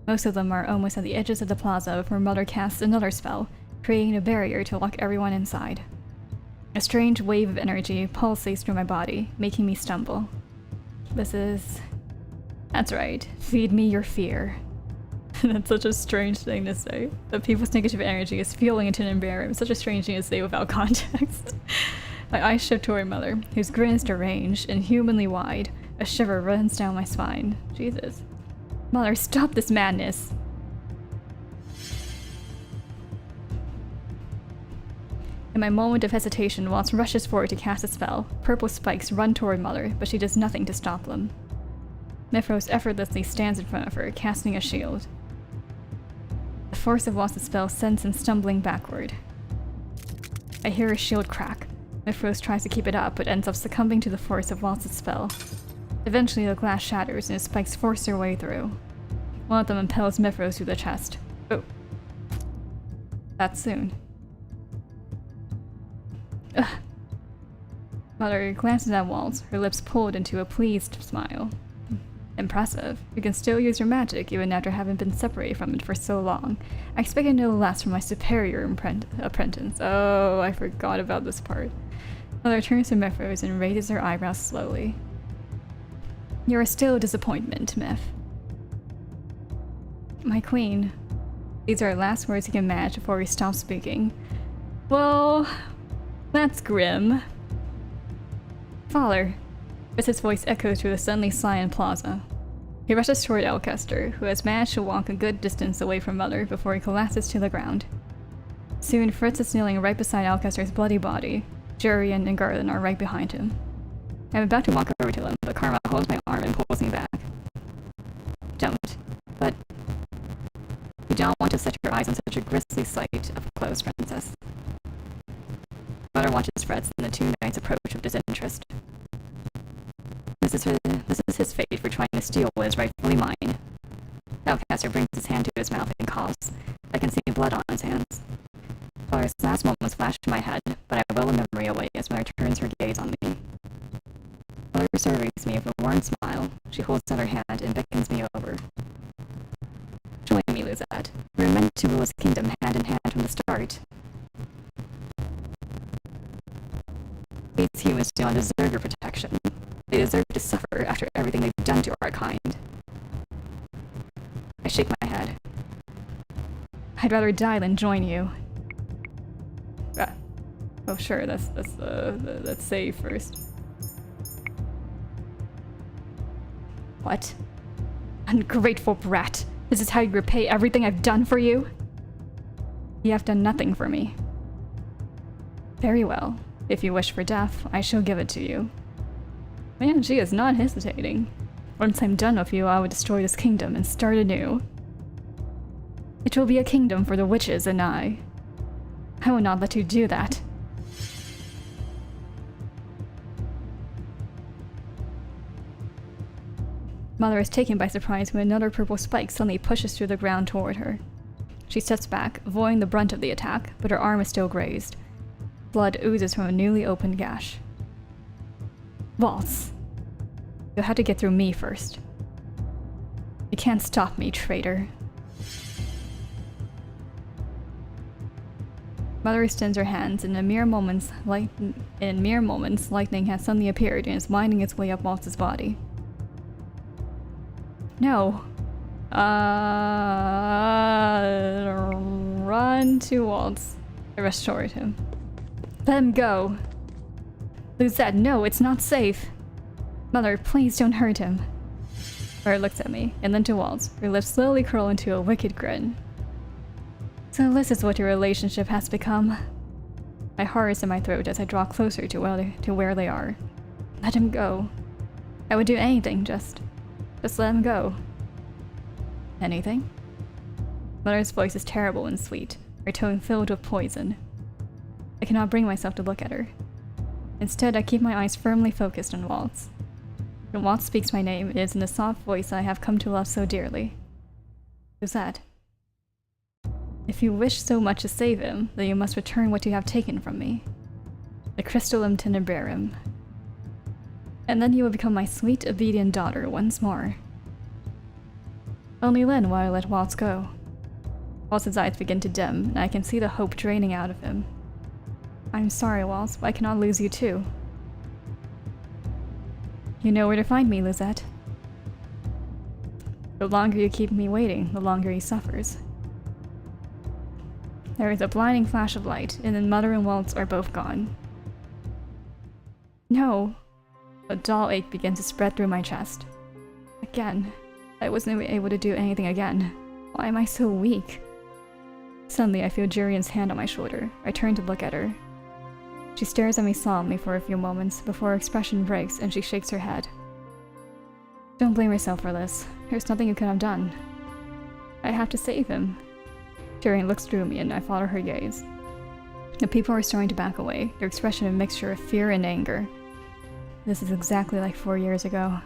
Most of them are almost at the edges of the plaza before Mother casts another spell, creating a barrier to lock everyone inside. A strange wave of energy pulsates through my body, making me stumble. That's right. Feed me your fear. That's such a strange thing to say. That people's negative energy is fueling into an barrier. It's such a strange thing to say without context. My eyes shift toward Mother, whose grin is deranged and humanly wide. A shiver runs down my spine. Jesus. Mother, stop this madness! In my moment of hesitation, Waltz rushes forward to cast a spell. Purple spikes run toward Mother, but she does nothing to stop them. Mifros effortlessly stands in front of her, casting a shield. The force of Waltz's spell sends him stumbling backward. I hear his shield crack. Mifros tries to keep it up, but ends up succumbing to the force of Waltz's spell. Eventually, the glass shatters and his spikes force their way through. One of them impels Mifros through the chest. Oh. That soon. Ugh. Mother glances at Waltz, her lips pulled into a pleased smile. Impressive. You can still use your magic even after having been separated from it for so long. I expected no less from my superior apprentice. Oh, I forgot about this part. Mother turns to Mifros and raises her eyebrows slowly. You're still a disappointment, Mif. My queen. These are the last words he can manage before he stops speaking. Well, that's grim. Father. As his voice echoes through the suddenly silent plaza. He rushes toward Alcaster, who has managed to walk a good distance away from Mother before he collapses to the ground. Soon, Fritz is kneeling right beside Alcaster's bloody body. Jurian and Garland are right behind him. I'm about to walk over to them, but Karma holds my arm and pulls me back. Don't. But you don't want to set your eyes on such a grisly sight up close, Princess. Mother watches Fritz and the two knights approach with disinterest. This is his fate for trying to steal what is rightfully mine. Alcaster brings his hand to his mouth and coughs. I can see blood on his hands. Father's last moments flashed in my head, but I will a memory away as Mother turns her gaze on me. Mother surveys me with a warm smile. She holds out her hand and beckons me over. Join me, Lizette. We were meant to rule this kingdom hand in hand from the start. These humans do not deserve your protection. They deserve to suffer after everything they've done to our kind. I shake my head. I'd rather die than join you. Oh. sure, let's save first. What? Ungrateful brat. This is how you repay everything I've done for you? You have done nothing for me. Very well. If you wish for death, I shall give it to you. Man, she is not hesitating. Once I'm done with you, I will destroy this kingdom and start anew. It will be a kingdom for the witches and I. I will not let you do that. Mother is taken by surprise when another purple spike suddenly pushes through the ground toward her. She steps back, avoiding the brunt of the attack, but her arm is still grazed. Blood oozes from a newly opened gash. Waltz! You'll have to get through me first. You can't stop me, traitor. Mother extends her hands, and in mere moments, lightning has suddenly appeared and is winding its way up Waltz's body. No. Run to Waltz. I restored him. Let him go. Luzette, no, it's not safe. Mother, please don't hurt him. Mother looks at me, and then to Waltz. Her lips slowly curl into a wicked grin. So this is what your relationship has become. My heart is in my throat as I draw closer to where they are. Let him go. I would do anything, just let him go. Anything? Mother's voice is terrible and sweet, her tone filled with poison. I cannot bring myself to look at her. Instead, I keep my eyes firmly focused on Waltz. When Waltz speaks my name, it is in the soft voice I have come to love so dearly. Who's that? If you wish so much to save him, then you must return what you have taken from me. The crystal tenebrarum. And then you will become my sweet, obedient daughter once more. Only then will I let Waltz go. Waltz's eyes begin to dim, and I can see the hope draining out of him. I'm sorry, Waltz, but I cannot lose you too. You know where to find me, Luzette. The longer you keep me waiting, the longer he suffers. There is a blinding flash of light, and then Mother and Waltz are both gone. No! A dull ache begins to spread through my chest. Again. I wasn't able to do anything again. Why am I so weak? Suddenly, I feel Jurian's hand on my shoulder. I turn to look at her. She stares at me solemnly for a few moments before her expression breaks and she shakes her head. Don't blame yourself for this. There's nothing you could have done. I have to save him. Jurian looks through me and I follow her gaze. The people are starting to back away, their expression a mixture of fear and anger. This is exactly like 4 years ago.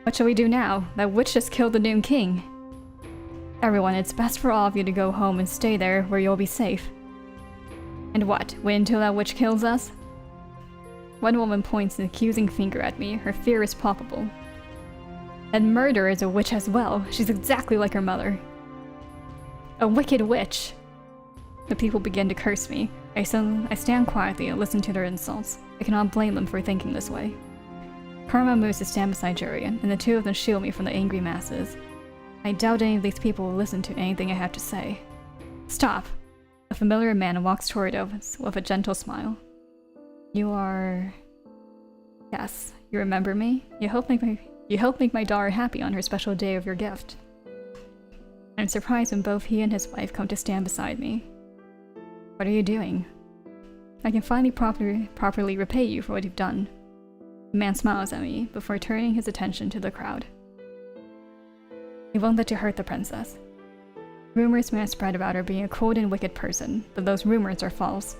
What shall we do now? That witch just killed the new king. Everyone, it's best for all of you to go home and stay there where you'll be safe. And what, wait until that witch kills us? One woman points an accusing finger at me, her fear is palpable. And murder is a witch as well, she's exactly like her mother. A wicked witch! The people begin to curse me. I stand quietly and listen to their insults. I cannot blame them for thinking this way. Karma moves to stand beside Jurian, and the two of them shield me from the angry masses. I doubt any of these people will listen to anything I have to say. Stop! A familiar man walks toward us with a gentle smile. You are... Yes, you remember me? You helped make my daughter happy on her special day of your gift. I'm surprised when both he and his wife come to stand beside me. What are you doing? I can finally properly repay you for what you've done. The man smiles at me before turning his attention to the crowd. We won't let you hurt the princess. Rumors may have spread about her being a cold and wicked person, but those rumors are false.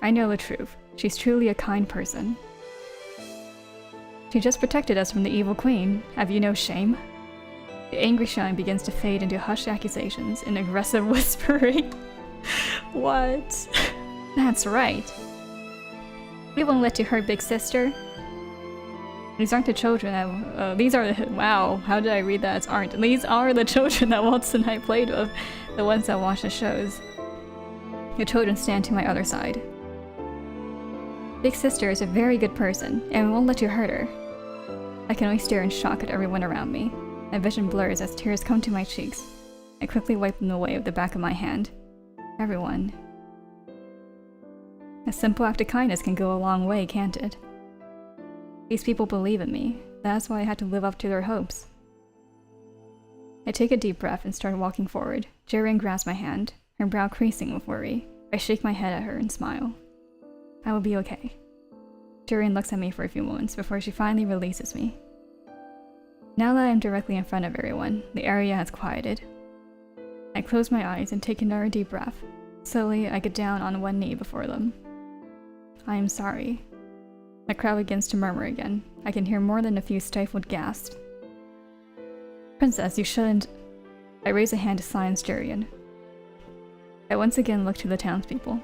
I know the truth. She's truly a kind person. She just protected us from the evil queen. Have you no shame? The angry shine begins to fade into hushed accusations and aggressive whispering. What? That's right. We won't let you hurt Big Sister. These aren't the children that, wow, how did I read that as aren't? These are the children that Waltz and I played with, the ones that watch the shows. The children stand to my other side. Big Sister is a very good person, and we won't let you hurt her. I can only stare in shock at everyone around me. My vision blurs as tears come to my cheeks. I quickly wipe them away with the back of my hand. Everyone. A simple act of kindness can go a long way, can't it? These people believe in me. That's why I had to live up to their hopes. I take a deep breath and start walking forward. Jerian grabs my hand, her brow creasing with worry. I shake my head at her and smile. I will be okay. Jerian looks at me for a few moments before she finally releases me. Now that I am directly in front of everyone, the area has quieted. I close my eyes and take another deep breath. Slowly, I get down on one knee before them. I am sorry. The crowd begins to murmur again. I can hear more than a few stifled gasps. Princess, you shouldn't... I raise a hand to silence Jerian. I once again look to the townspeople.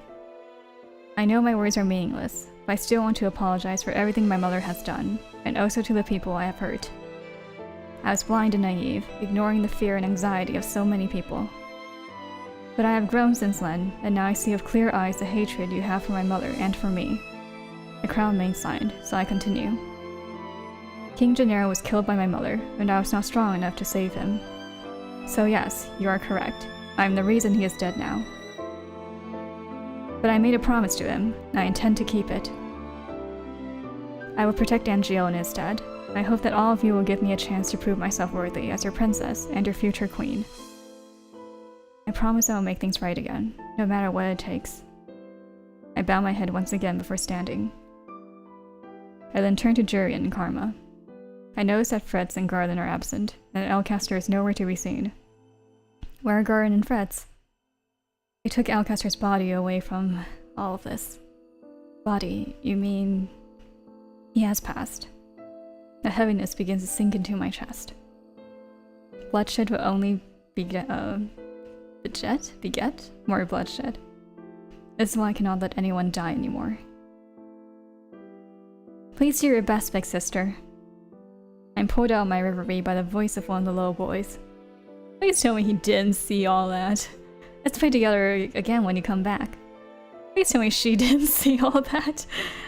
I know my words are meaningless, but I still want to apologize for everything my mother has done, and also to the people I have hurt. I was blind and naive, ignoring the fear and anxiety of so many people. But I have grown since then, and now I see with clear eyes the hatred you have for my mother and for me. The crowd remains silent, so I continue. King Gennaro was killed by my mother, and I was not strong enough to save him. So yes, you are correct. I am the reason he is dead now. But I made a promise to him, and I intend to keep it. I will protect Angeal and his dad. I hope that all of you will give me a chance to prove myself worthy as your princess and your future queen. I promise I will make things right again, no matter what it takes. I bow my head once again before standing. I then turn to Jurian and Karma. I notice that Fretz and Garland are absent, and Elcaster is nowhere to be seen. Where are Garland and Fretz? I took Elcaster's body away from all of this. Body, you mean... He has passed. A heaviness begins to sink into my chest. Bloodshed will only beget more bloodshed. This is why I cannot let anyone die anymore. Please do your best, big sister. I'm pulled out of my reverie by the voice of one of the little boys. Please tell me he didn't see all that. Let's play together again when you come back. Please tell me she didn't see all that.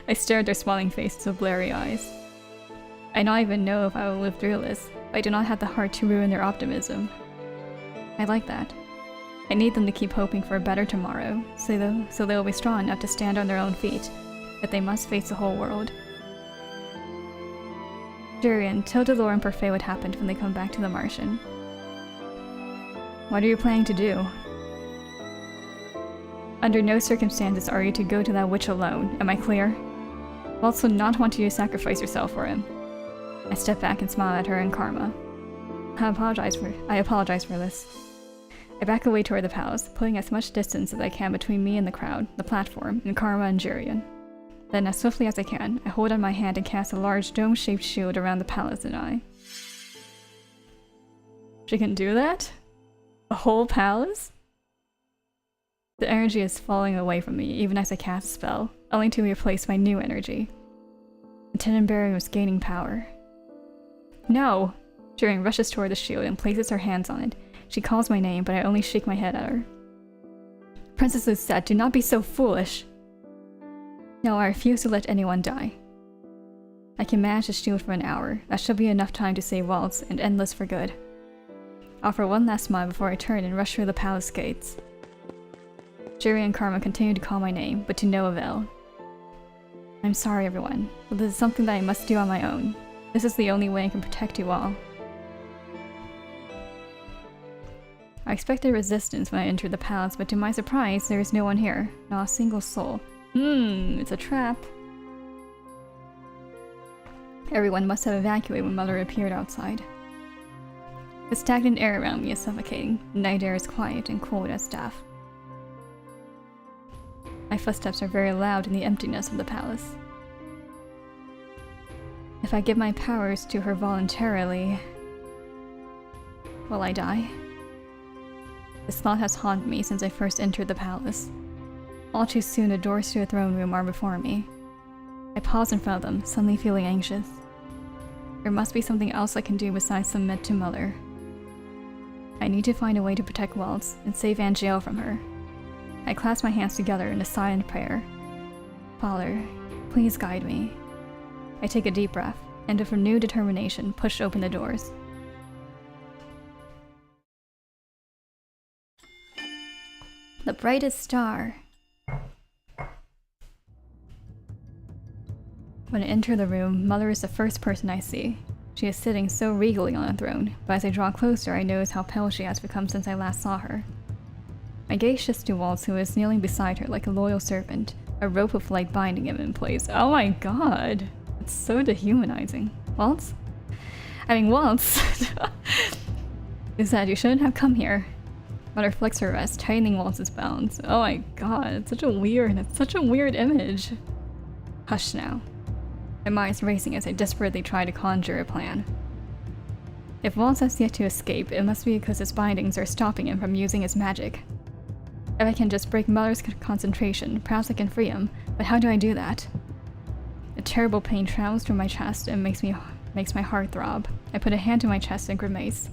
I stare at their smiling faces with blurry eyes. I don't even know if I will live through this, but I do not have the heart to ruin their optimism. I like that. I need them to keep hoping for a better tomorrow, so they'll be strong enough to stand on their own feet, if they must face the whole world. Jurian, tell Delore and Parfait what happened when they come back to the Martian. What are you planning to do? Under no circumstances are you to go to that witch alone, am I clear? Waltz would not want you to sacrifice yourself for him. I step back and smile at her and Karma. I apologize for this. I back away toward the palace, putting as much distance as I can between me and the crowd, the platform, and Karma and Jurian. Then, as swiftly as I can, I hold out my hand and cast a large dome-shaped shield around the palace and I. She can do that? The whole palace? The energy is falling away from me, even as I cast a spell, only to replace my new energy. The Tenenberry was gaining power. No! Jurian rushes toward the shield and places her hands on it. She calls my name, but I only shake my head at her. Princess Lucette, do not be so foolish! No, I refuse to let anyone die. I can manage the shield for an hour. That should be enough time to save Waltz and Endless for good. I offer one last smile before I turn and rush through the palace gates. Jerry and Karma continue to call my name, but to no avail. I'm sorry, everyone, but this is something that I must do on my own. This is the only way I can protect you all. I expected resistance when I entered the palace, but to my surprise, there is no one here. Not a single soul. It's a trap. Everyone must have evacuated when Mother appeared outside. The stagnant air around me is suffocating. The night air is quiet and cold as death. My footsteps are very loud in the emptiness of the palace. If I give my powers to her voluntarily, will I die? This thought has haunted me since I first entered the palace. All too soon, the doors to the throne room are before me. I pause in front of them, suddenly feeling anxious. There must be something else I can do besides submit to Mother. I need to find a way to protect Waltz and save Angeal from her. I clasp my hands together in a silent prayer. Father, please guide me. I take a deep breath, and with renewed determination, push open the doors. The brightest star. When I enter the room, Mother is the first person I see. She is sitting so regally on a throne, but as I draw closer, I notice how pale she has become since I last saw her. My gaze shifts to Waltz, who is kneeling beside her like a loyal servant, a rope of light binding him in place. Oh my god! It's so dehumanizing. Waltz? Waltz! Is that you shouldn't have come here. Mother flicks her wrist, tightening Waltz's bounds. Oh my god, it's such a weird image. Hush now. My mind's racing as I desperately try to conjure a plan. If Waltz has yet to escape, it must be because his bindings are stopping him from using his magic. If I can just break Mother's concentration, perhaps I can free him, but how do I do that? A terrible pain travels through my chest and makes my heart throb. I put a hand to my chest and grimace.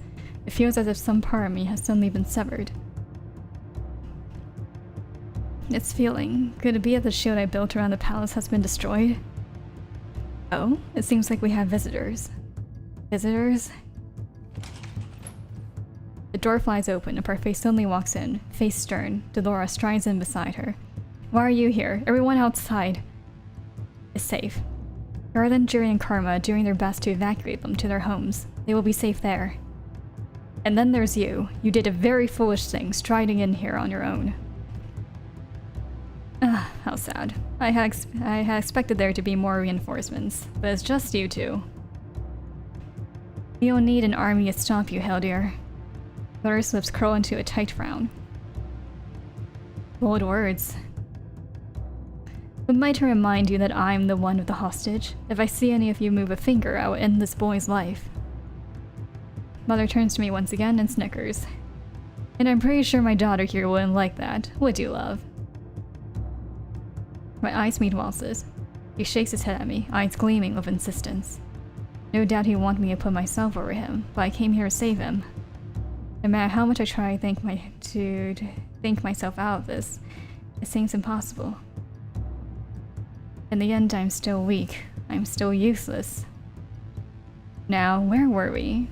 It feels as if some part of me has suddenly been severed. It's feeling. Could it be that the shield I built around the palace has been destroyed? Oh, it seems like we have visitors. Visitors? The door flies open and Parfait suddenly walks in, face stern. Delora strides in beside her. Why are you here? Everyone outside is safe. Garland, Jerry, and Karma are doing their best to evacuate them to their homes. They will be safe there. And then there's you. You did a very foolish thing, striding in here on your own. How sad. I had expected there to be more reinforcements, but it's just you two. You don't need an army to stop you, Hsialu. Mother's lips curl into a tight frown. Bold words. But might I remind you that I'm the one with the hostage? If I see any of you move a finger, I will end this boy's life. Mother turns to me once again and snickers. And I'm pretty sure my daughter here wouldn't like that, would you, love? My eyes meet Waltz's. He shakes his head at me, eyes gleaming with insistence. No doubt he wanted me to put myself over him, but I came here to save him. No matter how much I try to think myself out of this, it seems impossible. In the end, I'm still weak. I'm still useless. Now, where were we?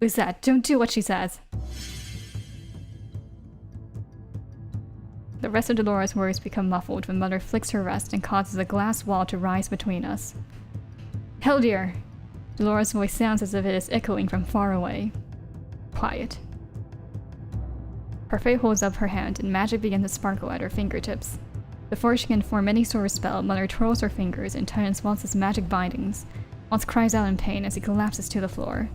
Who's that? Don't do what she says! The rest of Delora's words become muffled when Mother flicks her wrist and causes a glass wall to rise between us. Hsialu! Delora's voice sounds as if it is echoing from far away. Quiet. Parfait holds up her hand and magic begins to sparkle at her fingertips. Before she can form any sort of spell, Mother twirls her fingers and tightens Waltz's magic bindings. Waltz cries out in pain as he collapses to the floor.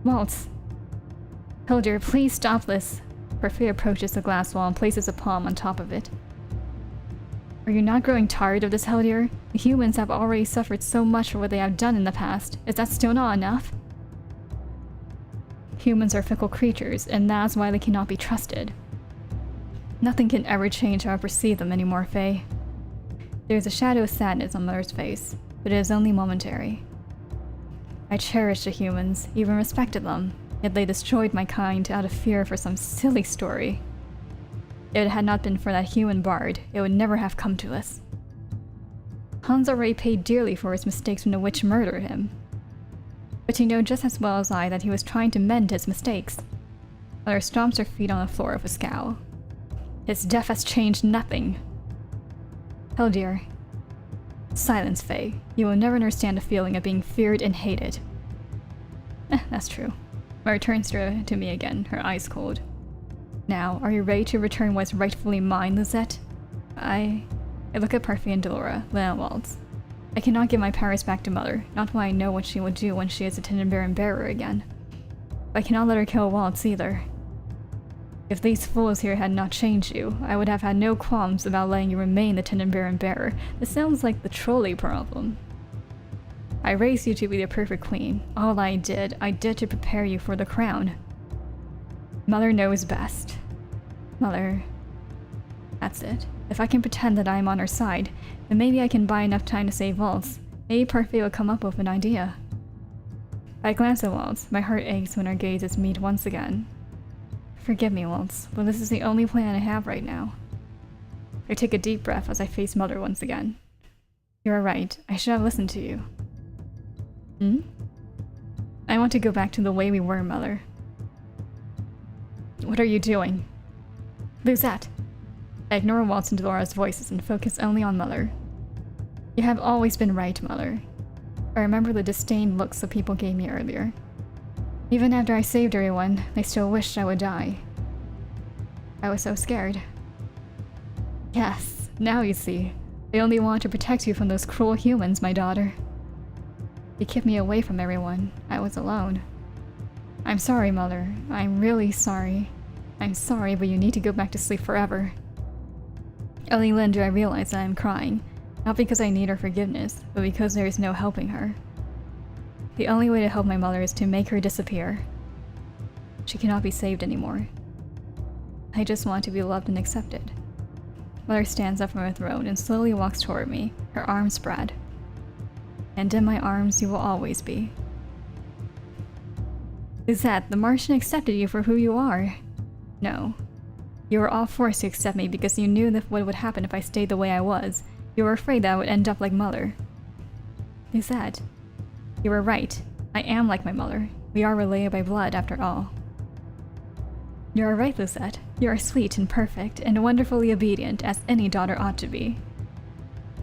Waltz! Hsialu, please stop this! Parfait approaches the glass wall and places a palm on top of it. Are you not growing tired of this, Hsialu? The humans have already suffered so much for what they have done in the past. Is that still not enough? Humans are fickle creatures, and that's why they cannot be trusted. Nothing can ever change how I perceive them anymore, Faye. There is a shadow of sadness on Mother's face, but it is only momentary. I cherished the humans, even respected them, yet they destroyed my kind out of fear for some silly story. If it had not been for that human bard, it would never have come to us. Hans already paid dearly for his mistakes when the witch murdered him. But you know just as well as I that he was trying to mend his mistakes. Mother stomps her feet on the floor with a scowl. His death has changed nothing. Hsialu. Silence, Faye. You will never understand the feeling of being feared and hated. That's true. Mother turns to me again, her eyes cold. Now, are you ready to return what's rightfully mine, Lisette? I look at Parfait and Delora, then at Waltz. I cannot give my powers back to Mother, not when I know what she will do when she is a Tenenbaum bearer again. But I cannot let her kill Waltz either. If these fools here had not changed you, I would have had no qualms about letting you remain the Tenenbaum bearer. This sounds like the trolley problem. I raised you to be the perfect queen. All I did to prepare you for the crown. Mother knows best. Mother... That's it. If I can pretend that I am on her side, then maybe I can buy enough time to save Waltz. Maybe Parfait will come up with an idea. I glance at Waltz. My heart aches when our gazes meet once again. Forgive me, Waltz, but this is the only plan I have right now. I take a deep breath as I face Mother once again. You are right. I should have listened to you. I want to go back to the way we were, Mother. What are you doing? Who's that? I ignore Waltz and Delora's voices and focus only on Mother. You have always been right, Mother. I remember the disdained looks the people gave me earlier. Even after I saved everyone, they still wished I would die. I was so scared. Yes, now you see. They only want to protect you from those cruel humans, my daughter. You kept me away from everyone. I was alone. I'm sorry, Mother. I'm really sorry. I'm sorry, but you need to go back to sleep forever. Only then do I realize that I'm crying. Not because I need her forgiveness, but because there is no helping her. The only way to help my mother is to make her disappear. She cannot be saved anymore. I just want to be loved and accepted. Mother stands up from her throne and slowly walks toward me, her arms spread. And in my arms you will always be. Lizette, the Martian accepted you for who you are. No. You were all forced to accept me because you knew that what would happen if I stayed the way I was. You were afraid that I would end up like Mother. Lizette, you were right. I am like my mother. We are related by blood, after all. You are right, Lizette. You are sweet and perfect, and wonderfully obedient, as any daughter ought to be.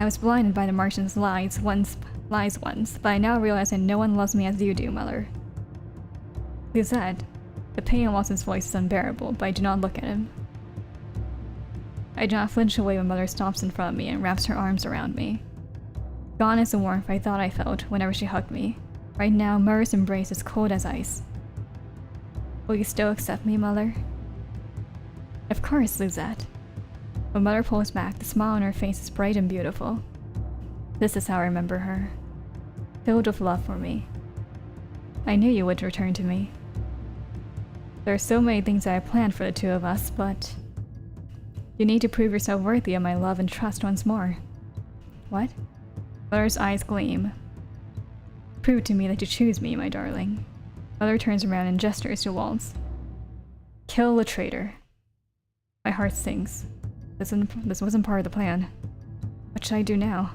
I was blinded by the Martian's lies once, but I now realize that no one loves me as you do, Mother. Lizette, the pain in Watson's voice is unbearable, but I do not look at him. I do not flinch away when Mother stops in front of me and wraps her arms around me. Gone is the warmth I thought I felt whenever she hugged me. Right now, Mother's embrace is cold as ice. Will you still accept me, Mother? Of course, Lizette. When Mother pulls back, the smile on her face is bright and beautiful. This is how I remember her. Filled with love for me. I knew you would return to me. There are so many things I have planned for the two of us, but... You need to prove yourself worthy of my love and trust once more. What? Mother's eyes gleam. Prove to me that you choose me, my darling. Mother turns around and gestures to Waltz. Kill the traitor. My heart sinks. This wasn't part of the plan. What should I do now?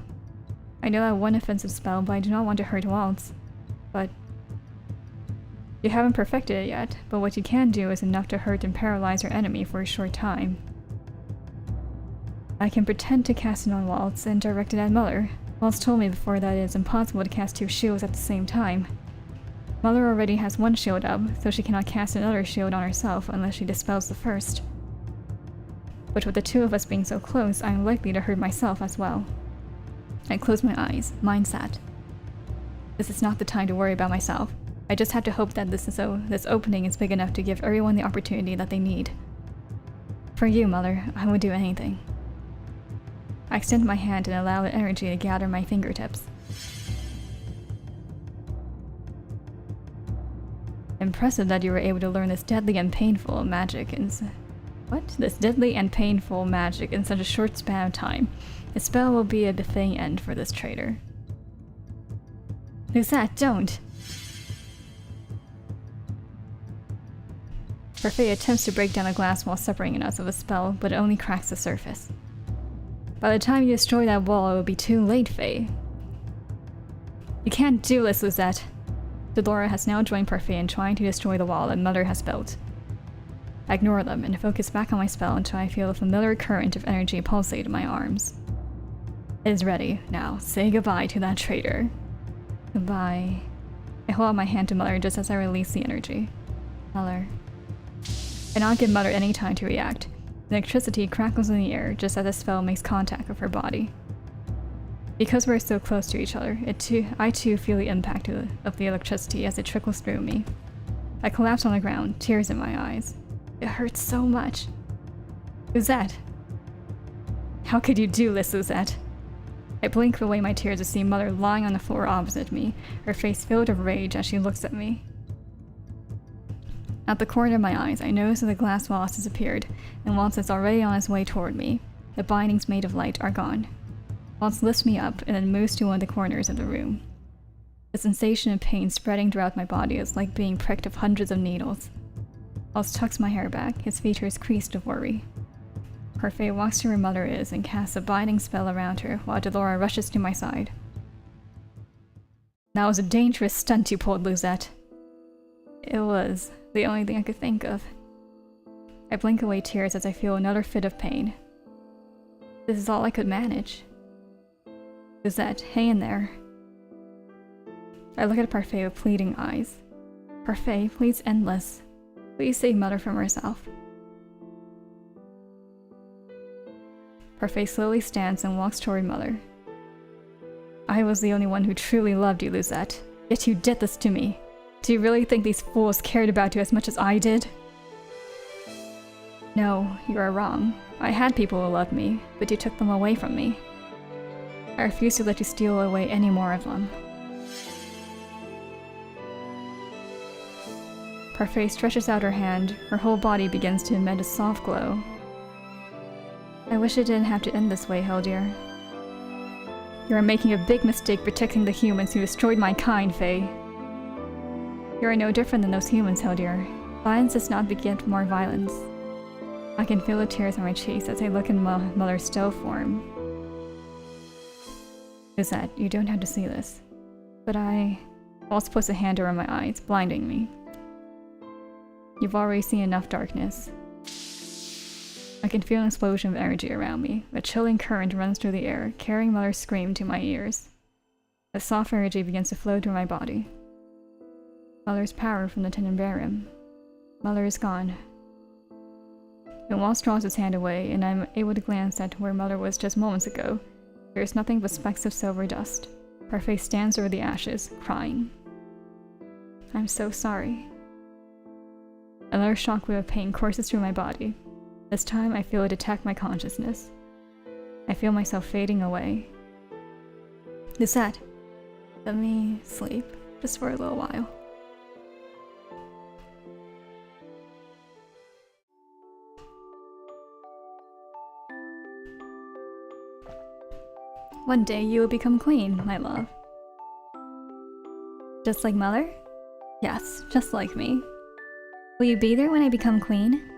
I know that one offensive spell, but I do not want to hurt Waltz. But... You haven't perfected it yet, but what you can do is enough to hurt and paralyze your enemy for a short time. I can pretend to cast it on Waltz and direct it at Mother. Waltz told me before that it is impossible to cast two shields at the same time. Mother already has one shield up, so she cannot cast another shield on herself unless she dispels the first. But with the two of us being so close, I am likely to hurt myself as well. I close my eyes, mind set. This is not the time to worry about myself. I just have to hope that this opening is big enough to give everyone the opportunity that they need. For you, Mother, I would do anything. I extend my hand and allow the energy to gather my fingertips. Impressive that you were able to learn this deadly and painful magic in such a short span of time. The spell will be a befitting end for this traitor. Lizette, don't! Her fate attempts to break down the glass wall separating us of a spell, but it only cracks the surface. By the time you destroy that wall, it will be too late, Faye. You can't do this, Lizette. Delora has now joined Parfait in trying to destroy the wall that Mother has built. I ignore them and focus back on my spell until I feel a familiar current of energy pulsate in my arms. It is ready. Now, say goodbye to that traitor. Goodbye. I hold out my hand to Mother just as I release the energy. Mother. I not give Mother any time to react. The electricity crackles in the air just as the spell makes contact with her body. Because we're so close to each other, I too feel the impact of the electricity as it trickles through me. I collapse on the ground, tears in my eyes. It hurts so much. Lizette! How could you do this, Lizette? I blink away my tears to see Mother lying on the floor opposite me, her face filled with rage as she looks at me. At the corner of my eyes, I notice that the glass wall has disappeared, and Waltz is already on his way toward me. The bindings made of light are gone. Waltz lifts me up and then moves to one of the corners of the room. The sensation of pain spreading throughout my body is like being pricked with hundreds of needles. Waltz tucks my hair back, his features creased with worry. Parfait walks to where Mother is and casts a binding spell around her while Delora rushes to my side. That was a dangerous stunt you pulled, Lizette. It was the only thing I could think of. I blink away tears as I feel another fit of pain. This is all I could manage. Lisette, hang in there. I look at Parfait with pleading eyes. Parfait, please endless. Please save Mother from herself. Parfait slowly stands and walks toward Mother. I was the only one who truly loved you, Lisette. Yet you did this to me. Do you really think these fools cared about you as much as I did? No, you are wrong. I had people who loved me, but you took them away from me. I refuse to let you steal away any more of them. Parfait stretches out her hand, her whole body begins to emit a soft glow. I wish it didn't have to end this way, Hildear. You are making a big mistake protecting the humans who destroyed my kind, Faye. You are no different than those humans, Hildear. Violence does not beget more violence. I can feel the tears on my cheeks as I look in Mother's still form. Lisette, you don't have to see this. But Waltz puts a hand over my eyes, blinding me. You've already seen enough darkness. I can feel an explosion of energy around me. A chilling current runs through the air, carrying Mother's scream to my ears. A soft energy begins to flow through my body. Mother's power from the Tenebrarum. Mother is gone. When Waltz draws his hand away, and I'm able to glance at where Mother was just moments ago, there is nothing but specks of silver dust. Parfait stands over the ashes, crying. I'm so sorry. Another shockwave of pain courses through my body. This time I feel it attack my consciousness. I feel myself fading away. Lisette, let me sleep, just for a little while. One day you will become queen, my love. Just like Mother? Yes, just like me. Will you be there when I become queen?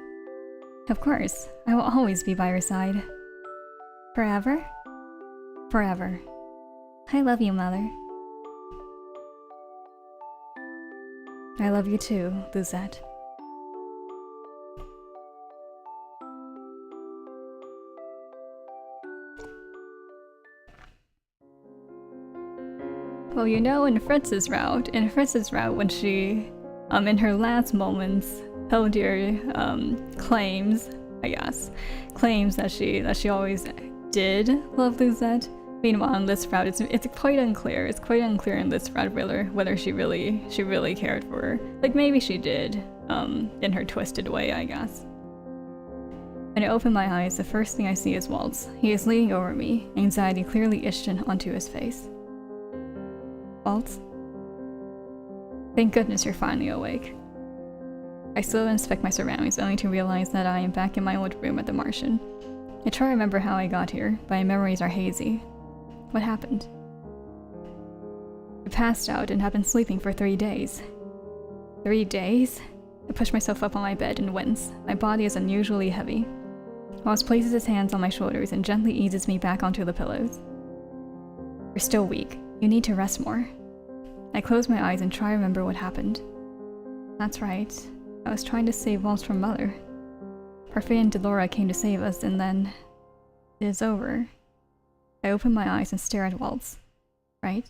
Of course, I will always be by your side. Forever? Forever. I love you, Mother. I love you too, Lisette. Well, you know, in Fritz's route, when she, in her last moments, Hildear claims that she always did love Lisette. Meanwhile, in this route, it's quite unclear. It's quite unclear in this route whether she really cared for her. Like maybe she did, in her twisted way, I guess. When I open my eyes, the first thing I see is Waltz. He is leaning over me, anxiety clearly etched onto his face. Waltz? Thank goodness you're finally awake. I slowly inspect my surroundings, only to realize that I am back in my old room at the Martian. I try to remember how I got here, but my memories are hazy. What happened? I passed out and have been sleeping for 3 days. 3 days? I push myself up on my bed and wince. My body is unusually heavy. Waltz places his hands on my shoulders and gently eases me back onto the pillows. You're still weak. You need to rest more. I close my eyes and try to remember what happened. That's right. I was trying to save Waltz from Mother. Parfait and Delora came to save us, and then... it is over. I open my eyes and stare at Waltz. Right?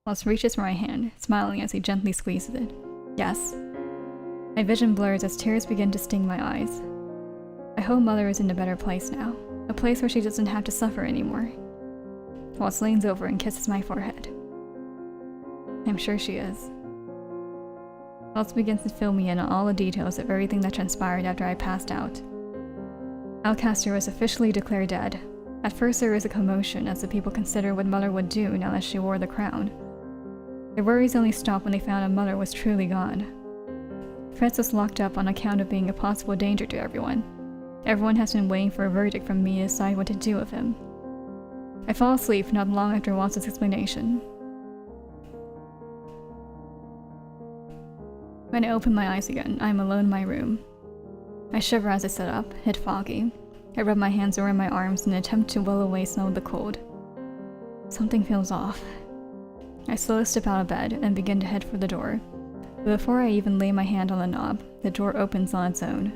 Waltz reaches for my hand, smiling as he gently squeezes it. Yes. My vision blurs as tears begin to sting my eyes. I hope Mother is in a better place now. A place where she doesn't have to suffer anymore. Waltz leans over and kisses my forehead. I'm sure she is. Waltz begins to fill me in on all the details of everything that transpired after I passed out. Alcaster was officially declared dead. At first there was a commotion as the people considered what Mother would do now that she wore the crown. Their worries only stopped when they found out Mother was truly gone. Fritz was locked up on account of being a possible danger to everyone. Everyone has been waiting for a verdict from me to decide what to do with him. I fall asleep not long after Waltz's explanation. When I open my eyes again, I am alone in my room. I shiver as I sit up, head foggy. I rub my hands around my arms in an attempt to will away some of the cold. Something feels off. I slowly step out of bed and begin to head for the door. But before I even lay my hand on the knob, the door opens on its own.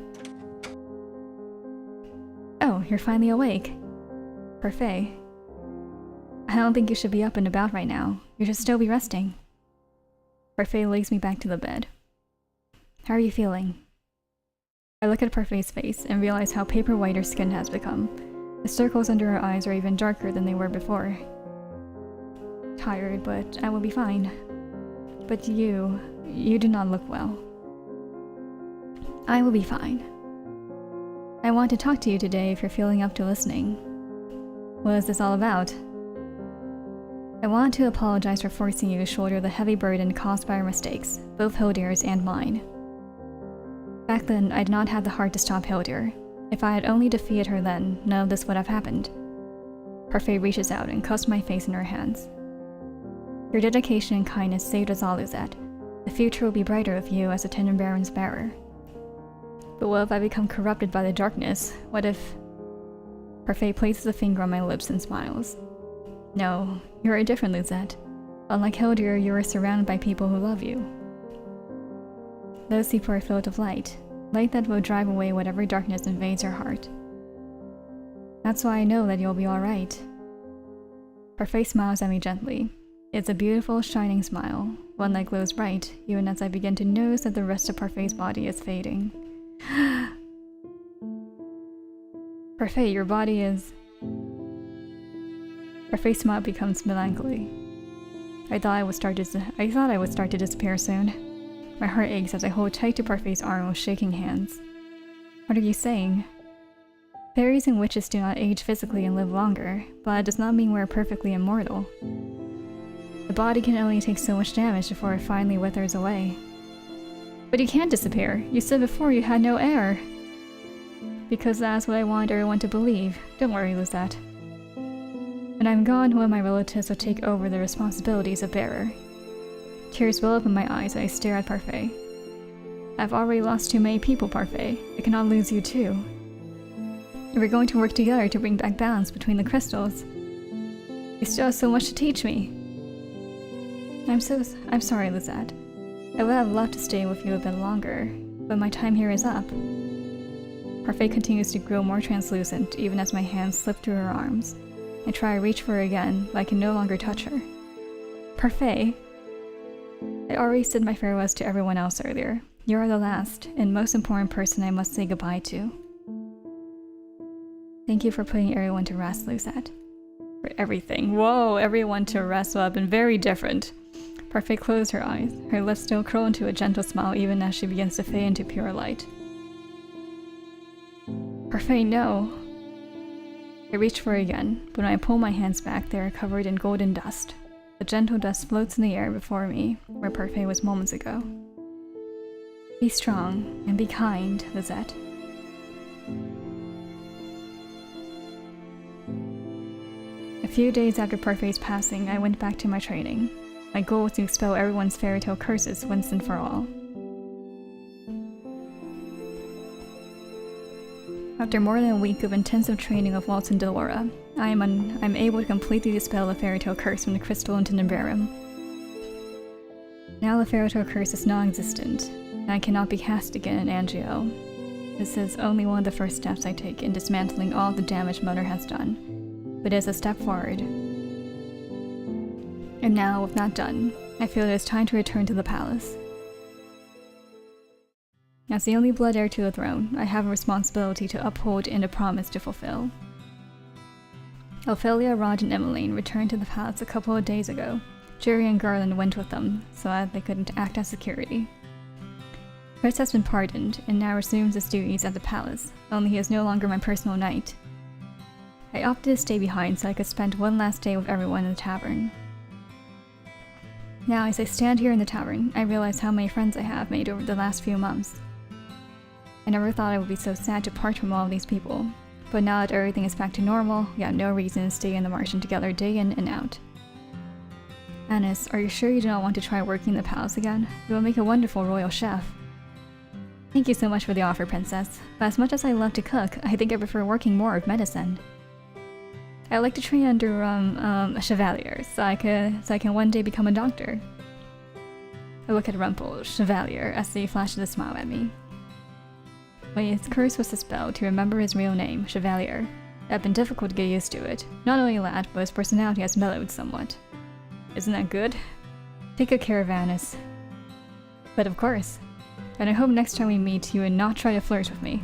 Oh, you're finally awake. Parfait. I don't think you should be up and about right now. You should still be resting. Parfait leads me back to the bed. How are you feeling? I look at Parfait's face and realize how paper white her skin has become. The circles under her eyes are even darker than they were before. Tired, but I will be fine. But you do not look well. I will be fine. I want to talk to you today if you're feeling up to listening. What is this all about? I want to apologize for forcing you to shoulder the heavy burden caused by our mistakes, both Hildir's and mine. Back then, I did not have the heart to stop Hildir. If I had only defeated her then, none of this would have happened. Parfait reaches out and cups my face in her hands. Your dedication and kindness saved us all, Lizette. The future will be brighter with you as a Tenenbaron's bearer. But what if I become corrupted by the darkness? What if... Parfait places a finger on my lips and smiles. No, you are different, Lizette. Unlike Hildir, you are surrounded by people who love you. Those people are filled with light that will drive away whatever darkness invades your heart. That's why I know that you'll be alright. Parfait smiles at me gently. It's a beautiful, shining smile, one that glows bright, even as I begin to notice that the rest of Parfait's body is fading. Parfait, your body is... Parfait's smile becomes melancholy. I thought I would start to disappear soon. My heart aches as I hold tight to Parfait's arm with shaking hands. What are you saying? Fairies and witches do not age physically and live longer, but it does not mean we're perfectly immortal. The body can only take so much damage before it finally withers away. But you can't disappear. You said before you had no heir. Because that's what I want everyone to believe. Don't worry, Lizette. When I'm gone, one of my relatives will take over the responsibilities of bearer. Tears well up in my eyes as I stare at Parfait. I've already lost too many people, Parfait. I cannot lose you too. We're going to work together to bring back balance between the crystals. You still have so much to teach me. I'm sorry, Lizette. I would have loved to stay with you a bit longer, but my time here is up. Parfait continues to grow more translucent even as my hands slip through her arms. I try to reach for her again, but I can no longer touch her. Parfait! I already said my farewells to everyone else earlier. You are the last and most important person I must say goodbye to. Thank you for putting everyone to rest, Lucette. For everything. Whoa, everyone to rest will have been very different. Parfait closed her eyes, her lips still curl into a gentle smile even as she begins to fade into pure light. Parfait, no. I reach for her again, but when I pull my hands back, they are covered in golden dust. The gentle dust floats in the air before me, where Parfait was moments ago. Be strong and be kind, Lizette. A few days after Parfait's passing, I went back to my training. My goal was to expel everyone's fairy tale curses once and for all. After more than a week of intensive training of Waltz and Delora, I'm able to completely dispel the fairy tale curse from the crystal into Tenenbaron. Now the fairy tale curse is non-existent, and I cannot be cast again in Angio. This is only one of the first steps I take in dismantling all the damage Mother has done, but it is a step forward. And now, with that done, I feel it is time to return to the palace. As the only blood heir to the throne, I have a responsibility to uphold and a promise to fulfill. Ophelia, Rod, and Emmeline returned to the palace a couple of days ago. Jerry and Garland went with them, so that they couldn't act as security. Chris has been pardoned, and now resumes his duties at the palace, only he is no longer my personal knight. I opted to stay behind so I could spend one last day with everyone in the tavern. Now, as I stand here in the tavern, I realize how many friends I have made over the last few months. I never thought I would be so sad to part from all of these people, but now that everything is back to normal, we have no reason to stay in the margin together day in and out. Anis, are you sure you do not want to try working in the palace again? You will make a wonderful royal chef. Thank you so much for the offer, Princess, but as much as I love to cook, I think I prefer working more with medicine. I like to train under a chevalier, so I can one day become a doctor. I look at Rumpel, Chevalier, as he flashes a smile at me. When his curse was dispelled, he remembered his real name, Chevalier. It had been difficult to get used to it. Not only that, but his personality has mellowed somewhat. Isn't that good? Take good care of Anis. But of course. And I hope next time we meet you would not try to flirt with me.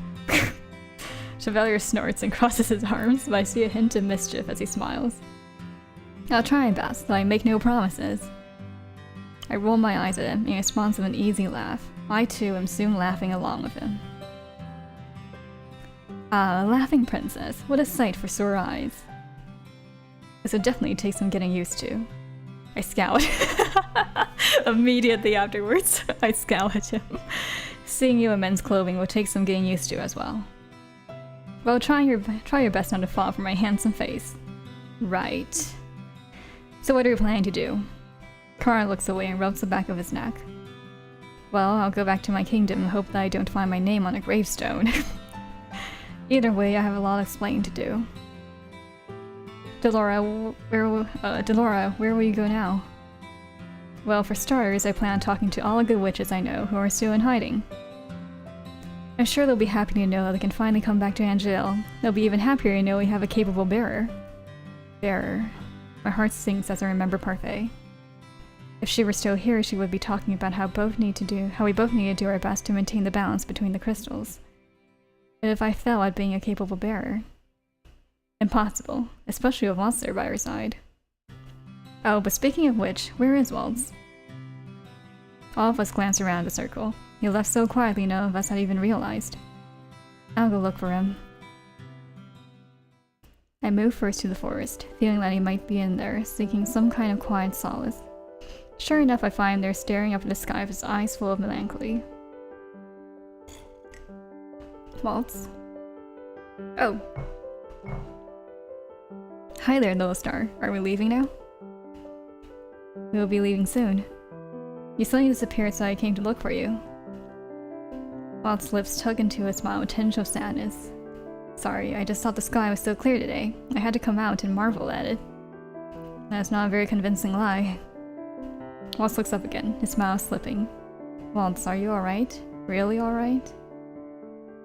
Chevalier snorts and crosses his arms, but I see a hint of mischief as he smiles. I'll try my best, though I make no promises. I roll my eyes at him in response with an easy laugh. I too am soon laughing along with him. Ah, a laughing princess. What a sight for sore eyes. This would definitely take some getting used to. I scowl. Immediately afterwards, I scowl at him. Seeing you in men's clothing will take some getting used to as well. Well, try your best not to fall for my handsome face. Right. So what are you planning to do? Kara looks away and rubs the back of his neck. Well, I'll go back to my kingdom and hope that I don't find my name on a gravestone. Either way, I have a lot of explaining to do. Delora, where will you go now? Well, for starters, I plan on talking to all the good witches I know who are still in hiding. I'm sure they'll be happy to know that they can finally come back to Angel. They'll be even happier to know we have a capable bearer. Bearer. My heart sinks as I remember Parfait. If she were still here, she would be talking about how we both need to do our best to maintain the balance between the crystals. But if I fail at being a capable bearer? Impossible, especially with Waltz there by her side. Oh, but speaking of which, where is Waltz? All of us glance around the circle. He left so quietly none of us had even realized. I'll go look for him. I move first to the forest, feeling that he might be in there, seeking some kind of quiet solace. Sure enough, I find him there staring up at the sky with his eyes full of melancholy. Waltz? Oh. Hi there, little star. Are we leaving now? We will be leaving soon. You suddenly disappeared, so I came to look for you. Waltz's lips tug into a smile with a tinge of sadness. Sorry, I just thought the sky was so clear today. I had to come out and marvel at it. That's not a very convincing lie. Waltz looks up again, his smile slipping. Waltz, are you alright? Really alright?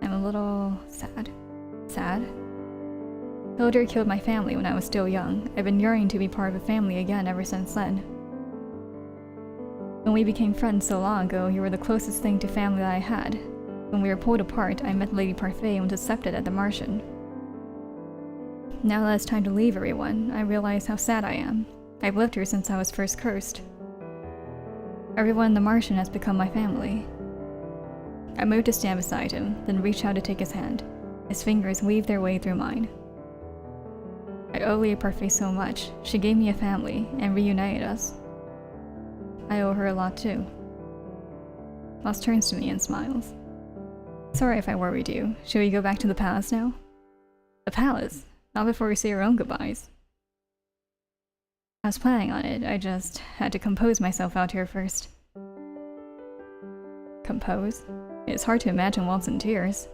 I'm a little sad. Sad? Hildur killed my family when I was still young. I've been yearning to be part of a family again ever since then. When we became friends so long ago, you were the closest thing to family that I had. When we were pulled apart, I met Lady Parfait and was accepted at the Martian. Now that it's time to leave everyone, I realize how sad I am. I've lived here since I was first cursed. Everyone in the Martian has become my family. I moved to stand beside him, then reached out to take his hand. His fingers weaved their way through mine. I owe Lady Parfait so much. She gave me a family and reunited us. I owe her a lot too. Waltz turns to me and smiles. Sorry if I worried you. Should we go back to the palace now? The palace? Not before we say our own goodbyes. I was planning on it, I just had to compose myself out here first. Compose? It's hard to imagine Waltz in tears.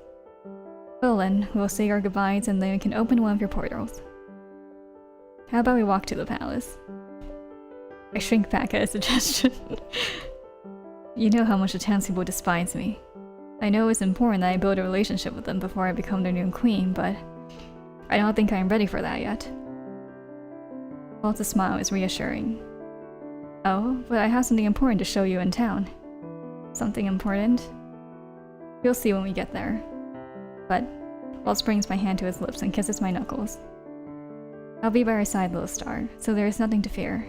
Well then, we'll say our goodbyes and then we can open one of your portals. How about we walk to the palace? I shrink back at a suggestion. You know how much the townspeople despise me. I know it's important that I build a relationship with them before I become their new queen, but I don't think I'm ready for that yet. Waltz's smile is reassuring. Oh, but I have something important to show you in town. Something important? You'll see when we get there. But Waltz brings my hand to his lips and kisses my knuckles. I'll be by your side, little star, so there is nothing to fear.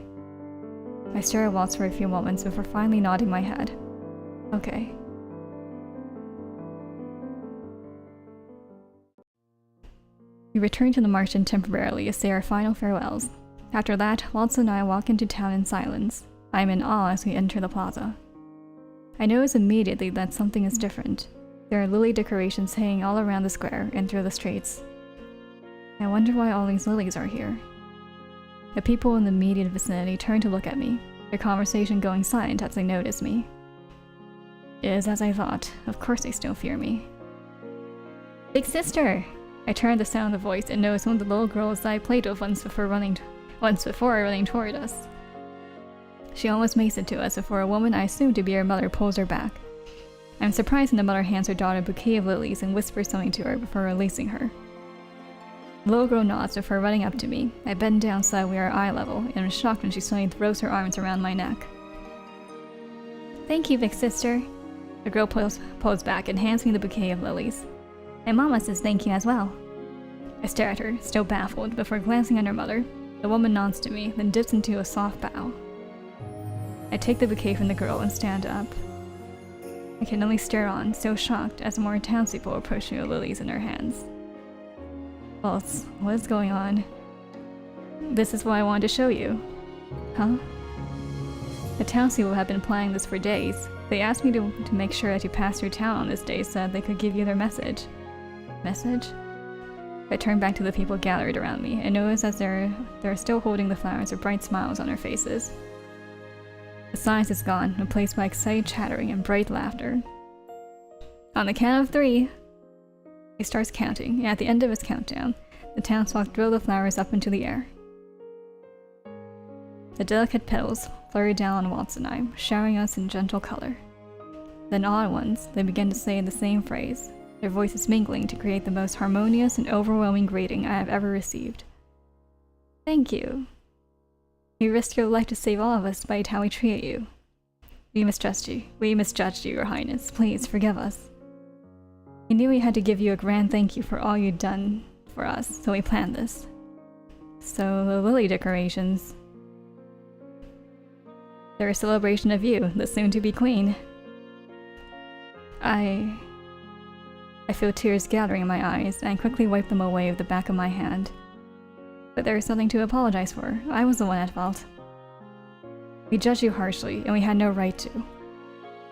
I stare at Waltz for a few moments before finally nodding my head. Okay. We return to the Martian temporarily to say our final farewells. After that, Waltz and I walk into town in silence. I am in awe as we enter the plaza. I notice immediately that something is different. There are lily decorations hanging all around the square and through the streets. I wonder why all these lilies are here. The people in the immediate vicinity turn to look at me, their conversation going silent as they notice me. It is as I thought. Of course they still fear me. Big sister! I turn at the sound of the voice and notice one of the little girls that I played with once before running toward us. She almost makes it to us before a woman I assume to be her mother pulls her back. I'm surprised when the mother hands her daughter a bouquet of lilies and whispers something to her before releasing her. The little girl nods before running up to me. I bend down so that we are eye level, and am shocked when she suddenly throws her arms around my neck. Thank you, big sister. The girl pulls back and hands me the bouquet of lilies. My mama says thank you as well. I stare at her, still baffled, before glancing at her mother. The woman nods to me, then dips into a soft bow. I take the bouquet from the girl and stand up. I can only stare on, so shocked, as more townspeople approach me with lilies in their hands. Waltz, what is going on? This is what I wanted to show you. Huh? The townspeople have been planning this for days. They asked me to make sure that you passed through town on this day so that they could give you their message. Message? I turn back to the people gathered around me and notice that they're still holding the flowers with bright smiles on their faces. The silence is gone, replaced by excited chattering and bright laughter. On the count of 3, he starts counting, and at the end of his countdown, the townsfolk throw the flowers up into the air. The delicate petals flurry down on Waltz and I, showering us in gentle color. Then all at once, they begin to say the same phrase, their voices mingling to create the most harmonious and overwhelming greeting I have ever received. Thank you. You risked your life to save all of us by how we treated you. We misjudged you, Your Highness. Please forgive us. We knew we had to give you a grand thank you for all you'd done for us, so we planned this. So the lily decorations. They're a celebration of you, the soon-to-be queen. I feel tears gathering in my eyes, and I quickly wipe them away with the back of my hand. But there is nothing to apologize for. I was the one at fault. We judged you harshly, and we had no right to.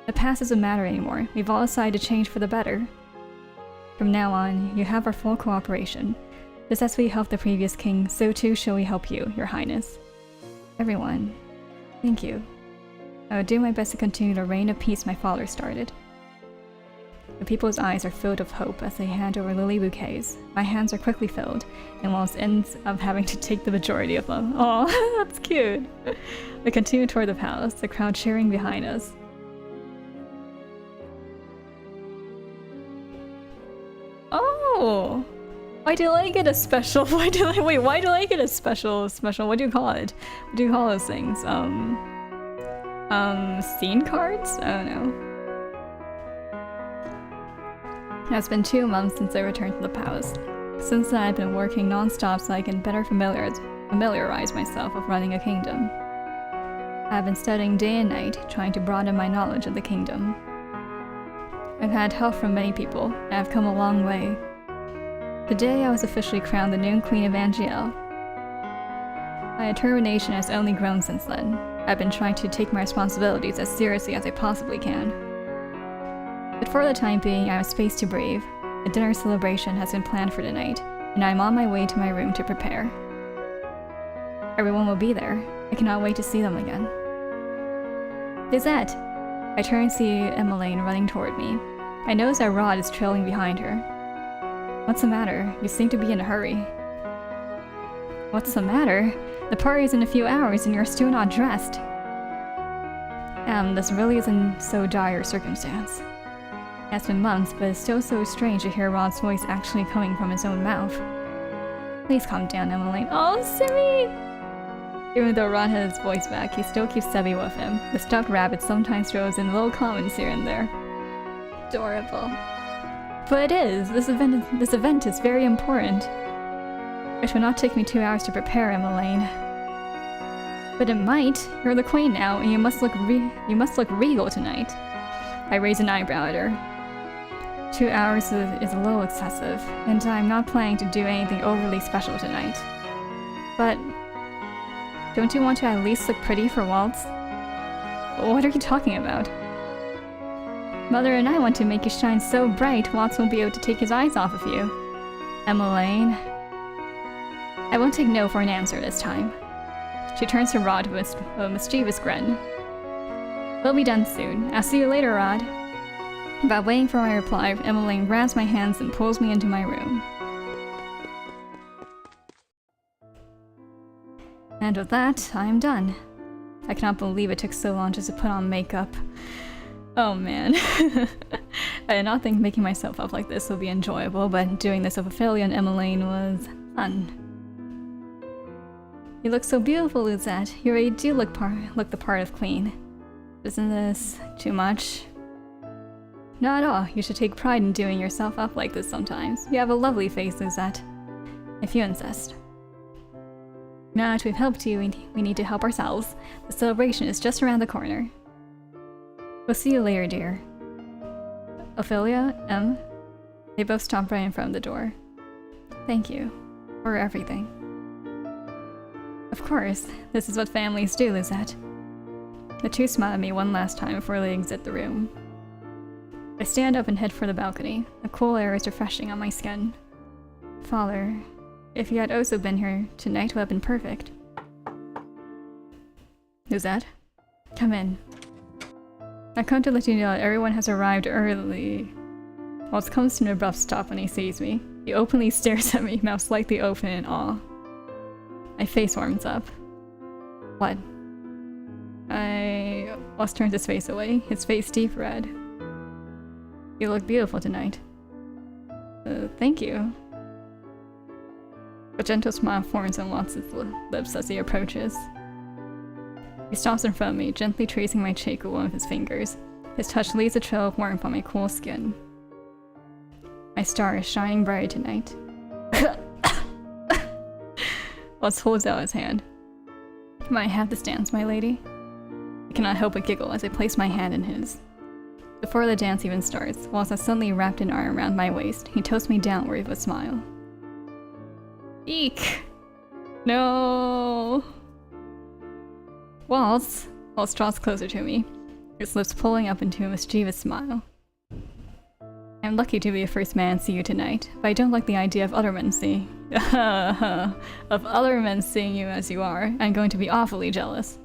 The past doesn't matter anymore. We've all decided to change for the better. From now on, you have our full cooperation. Just as we helped the previous king, so too shall we help you, Your Highness. Everyone, thank you. I will do my best to continue the reign of peace my father started. The people's eyes are filled with hope as they hand over lily bouquets. My hands are quickly filled, and Waltz ends up having to take the majority of them. Aw, that's cute! We continue toward the palace, the crowd cheering behind us. Oh! Why do I get a special? Why do I get a special? What do you call it? What do you call those things? Scene cards? I don't know. It's been 2 months since I returned to the palace. Since then, I've been working non-stop so I can better familiarize myself with running a kingdom. I've been studying day and night, trying to broaden my knowledge of the kingdom. I've had help from many people, and I've come a long way. Today, I was officially crowned the new Queen of Angiel. My determination has only grown since then. I've been trying to take my responsibilities as seriously as I possibly can. But for the time being, I have space to breathe. A dinner celebration has been planned for tonight, and I am on my way to my room to prepare. Everyone will be there. I cannot wait to see them again. Lisette! I turn and see Emmeline running toward me. I notice that Rod is trailing behind her. What's the matter? You seem to be in a hurry. What's the matter? The party's in a few hours and you're still not dressed. This really isn't so dire a circumstance. It's been months, but it's still so strange to hear Rod's voice actually coming from his own mouth. Please calm down, Emmeline. Oh, Sebi! Even though Rod had his voice back, he still keeps Sebi with him. The stuffed rabbit sometimes throws in little comments here and there. Adorable. But it is! This event is very important. It will not take me 2 hours to prepare, Emmeline. But it might. You're the queen now, and you must look regal tonight. I raise an eyebrow at her. 2 hours is a little excessive, and I'm not planning to do anything overly special tonight. But don't you want to at least look pretty for Waltz? What are you talking about? Mother and I want to make you shine so bright Waltz won't be able to take his eyes off of you. Emmeline. I won't take no for an answer this time. She turns to Rod with a mischievous grin. We'll be done soon. I'll see you later, Rod. Without waiting for my reply, Emmeline grabs my hands and pulls me into my room. And with that, I'm done. I cannot believe it took so long just to put on makeup. Oh man. I did not think making myself up like this would be enjoyable, but doing this with Ophelia and Emmeline was Fun. You look so beautiful, Lizette. You really do look the part of queen. Isn't this too much? Not at all. You should take pride in doing yourself up like this sometimes. You have a lovely face, Lizette. If you insist. Now that we've helped you, we need to help ourselves. The celebration is just around the corner. We'll see you later, dear. Ophelia, M. They both stopped right in front of the door. Thank you. For everything. Of course, this is what families do, Lizette. The two smile at me one last time before they exit the room. I stand up and head for the balcony. The cool air is refreshing on my skin. Father, if you had also been here, tonight would have been perfect. Lizette? Come in. I come to let you know that everyone has arrived early. Waltz comes to an abrupt stop when he sees me. He openly stares at me, mouth slightly open in awe. My face warms up. What? Waltz turns his face away, his face deep red. You look beautiful tonight. Thank you. A gentle smile forms on Waltz's lips as he approaches. He stops in front of me, gently tracing my cheek with one of his fingers. His touch leaves a trail of warmth on my cool skin. My star is shining bright tonight. Waltz holds out his hand. Might I have this dance, my lady? I cannot help but giggle as I place my hand in his. Before the dance even starts, Waltz has suddenly wrapped an arm around my waist. He tilts me downward with a smile. Eek! No! Waltz draws closer to me, his lips pulling up into a mischievous smile. I'm lucky to be the first man to see you tonight, but I don't like the idea of other men seeing you as you are. I'm going to be awfully jealous.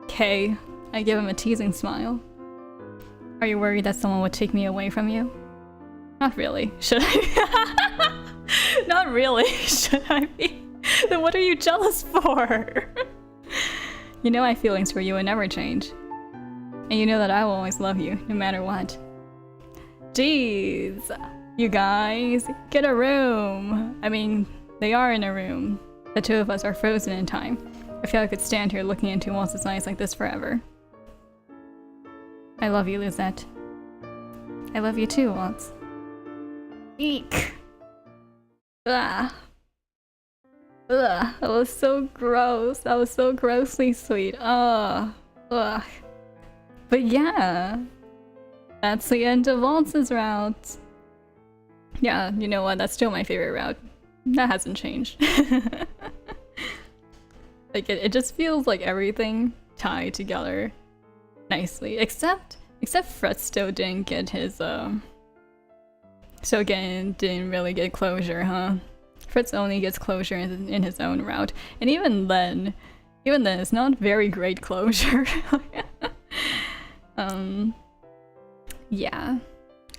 Okay, I give him a teasing smile. Are you worried that someone would take me away from you? Not really. Should I? Not really. Should I be? Then what are you jealous for? You know my feelings for you would never change. And you know that I will always love you, no matter what. Jeez, you guys, get a room. I mean, they are in a room. The two of us are frozen in time. I feel I could stand here looking into Waltz's eyes like this forever. I love you, Lizette. I love you too, Waltz. Eek! Ugh. Ugh, that was so gross. That was so grossly sweet. Ugh. But yeah. That's the end of Waltz's route. Yeah, you know what? That's still my favorite route. That hasn't changed. Like, it just feels like everything tied together nicely. Except Fritz still didn't get his, didn't really get closure, huh? Fritz only gets closure in his own route. And even then, it's not very great closure. Yeah.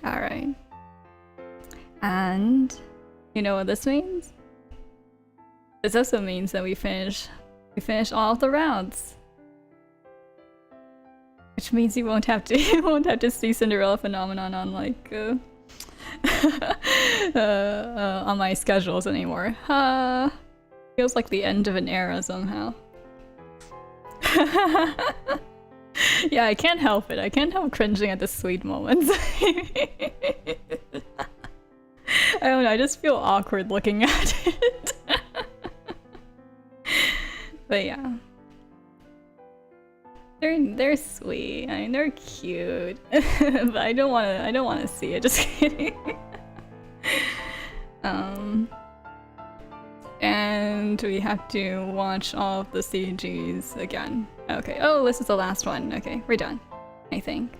Alright. And you know what this means? This also means that we finish all of the rounds. Which means you won't have to see Cinderella Phenomenon on like on my schedules anymore. Feels like the end of an era somehow. Yeah, I can't help it. I can't help cringing at the sweet moments. I don't know, I just feel awkward looking at it. But yeah. They're sweet. I mean, they're cute. But I don't wanna see it, just kidding. And we have to watch all of the CGs again. Okay. Oh, this is the last one. Okay, we're done. I think.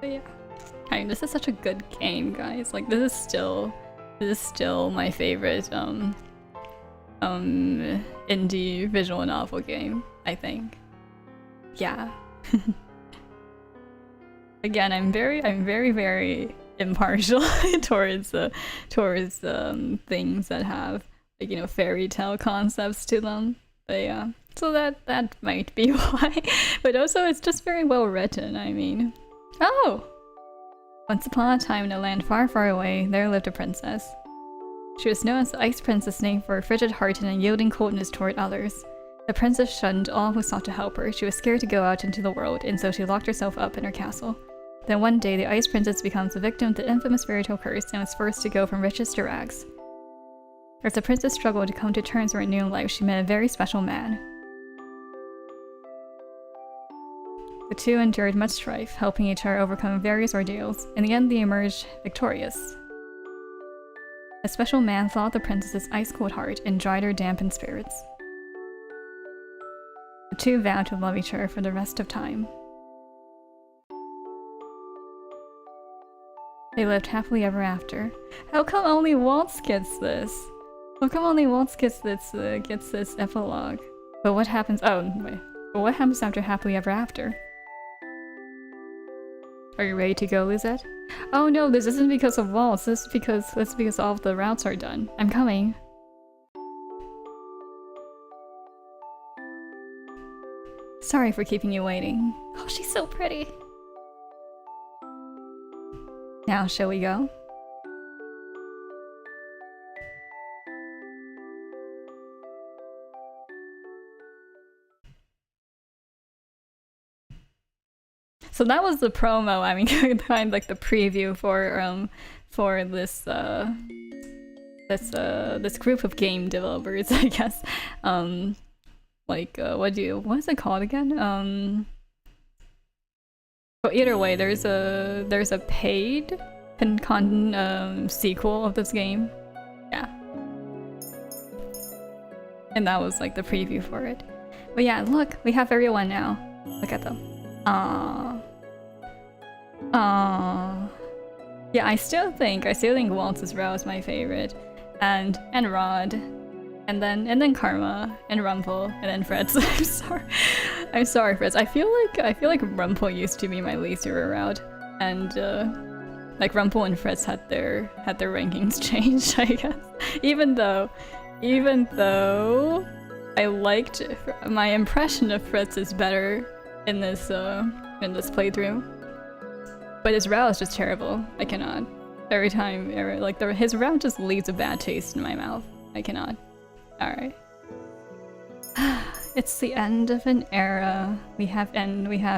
But yeah. I mean, this is such a good game, guys. Like, this is still my favorite indie visual novel game, I think. Yeah. Again, I'm very impartial towards things that have, like, you know, fairy tale concepts to them. But yeah, so that might be why. But also, it's just very well written. I mean, Oh! Once upon a time in a land far, far away, there lived a princess. She was known as the Ice Princess, named for her frigid heart and unyielding coldness toward others. The princess shunned all who sought to help her. She was scared to go out into the world, and so she locked herself up in her castle. Then one day, the Ice Princess becomes the victim of the infamous fairy tale curse and was forced to go from riches to rags. As the princess struggled to come to terms with her new life, she met a very special man. The two endured much strife, helping each other overcome various ordeals. In the end, they emerged victorious. The special man thawed the princess's ice-cold heart and dried her dampened spirits. The two vowed to love each other for the rest of time. They lived happily ever after. How come only Waltz gets this? How come only Waltz gets this epilogue? But what happens? Oh wait. But what happens after happily ever after? Are you ready to go, Lizette? Oh no, this isn't because of Waltz. This is because all of the routes are done. I'm coming. Sorry for keeping you waiting. Oh, she's so pretty. Now, shall we go? So that was the promo. I mean, kind of like the preview for this group of game developers, I guess. What is it called again? But either way, there's a paid sequel of this game. Yeah. And that was like the preview for it. But yeah, look, we have everyone now. Look at them. Aww. Aww. Yeah, I still think Waltz's route is my favorite. And Rod. And then Karma and Rumple and then Fritz. I'm sorry, Fritz. I feel like Rumple used to be my least favorite route. And like Rumple and Fritz had their rankings changed, I guess. Even though I liked my impression of Fritz is better in this playthrough. But his route is just terrible. I cannot. Every time, his route just leaves a bad taste in my mouth. I cannot. Alright. It's the end of an era. We have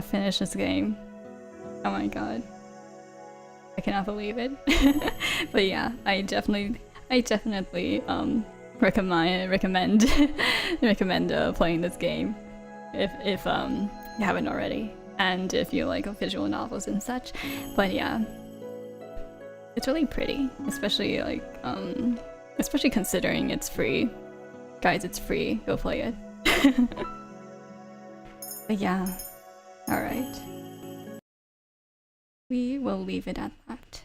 finished this game. Oh my god. I cannot believe it. But yeah, I definitely recommend playing this game if you haven't already, and if you like visual novels and such. But yeah, it's really pretty, especially considering it's free. Guys, it's free. Go play it. But yeah, alright. We will leave it at that.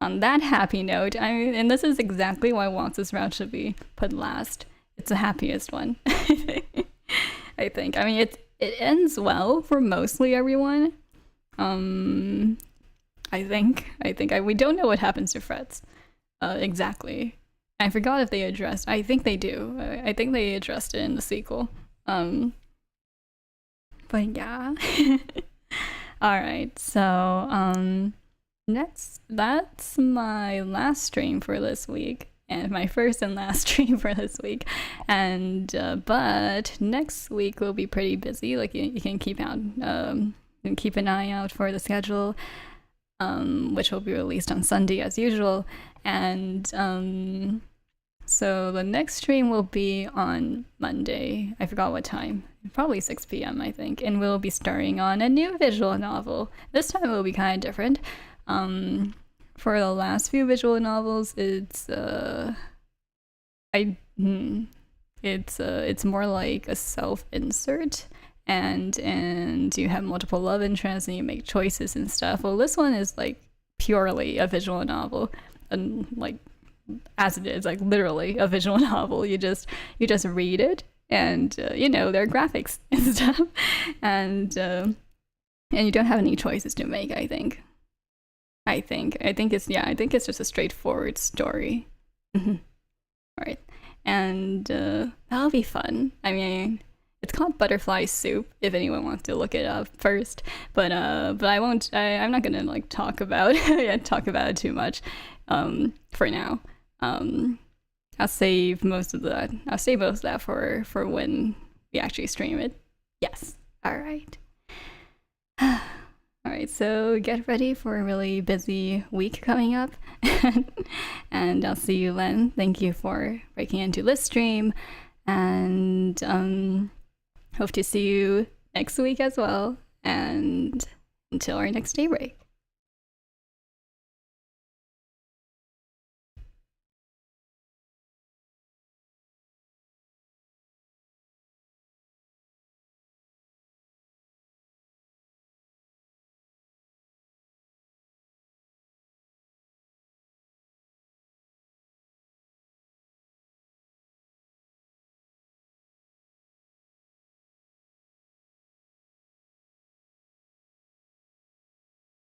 On that happy note, and this is exactly why Waltz's route should be put last. It's the happiest one. I think. I mean, it ends well for mostly everyone. I think. We don't know what happens to Fritz. Exactly. I forgot if they addressed. I think they do. I think they addressed it in the sequel. But yeah. Alright, so that's my last stream for this week, and my first and last stream for this week. And but next week will be pretty busy. Like you can keep an eye out for the schedule, which will be released on Sunday as usual. And so the next stream will be on Monday. I forgot what time. Probably 6 p.m. I think. And we'll be starring on a new visual novel. This time it will be kind of different. For the last few visual novels, it's more like a self-insert, and you have multiple love interests and you make choices and stuff. Well, this one is like purely a visual novel, and like as it is, like literally a visual novel. You just read it, and there are graphics and stuff, and you don't have any choices to make. I think it's just a straightforward story. All right, and that'll be fun. I mean, It's called butterfly soup, if anyone wants to look it up first. But I won't. I'm not gonna like talk about it too much for now. I'll save most of that for when we actually stream it. Yes. All right. All right. So get ready for a really busy week coming up, and I'll see you then. Thank you for breaking into this stream, and hope to see you next week as well. And until our next day break.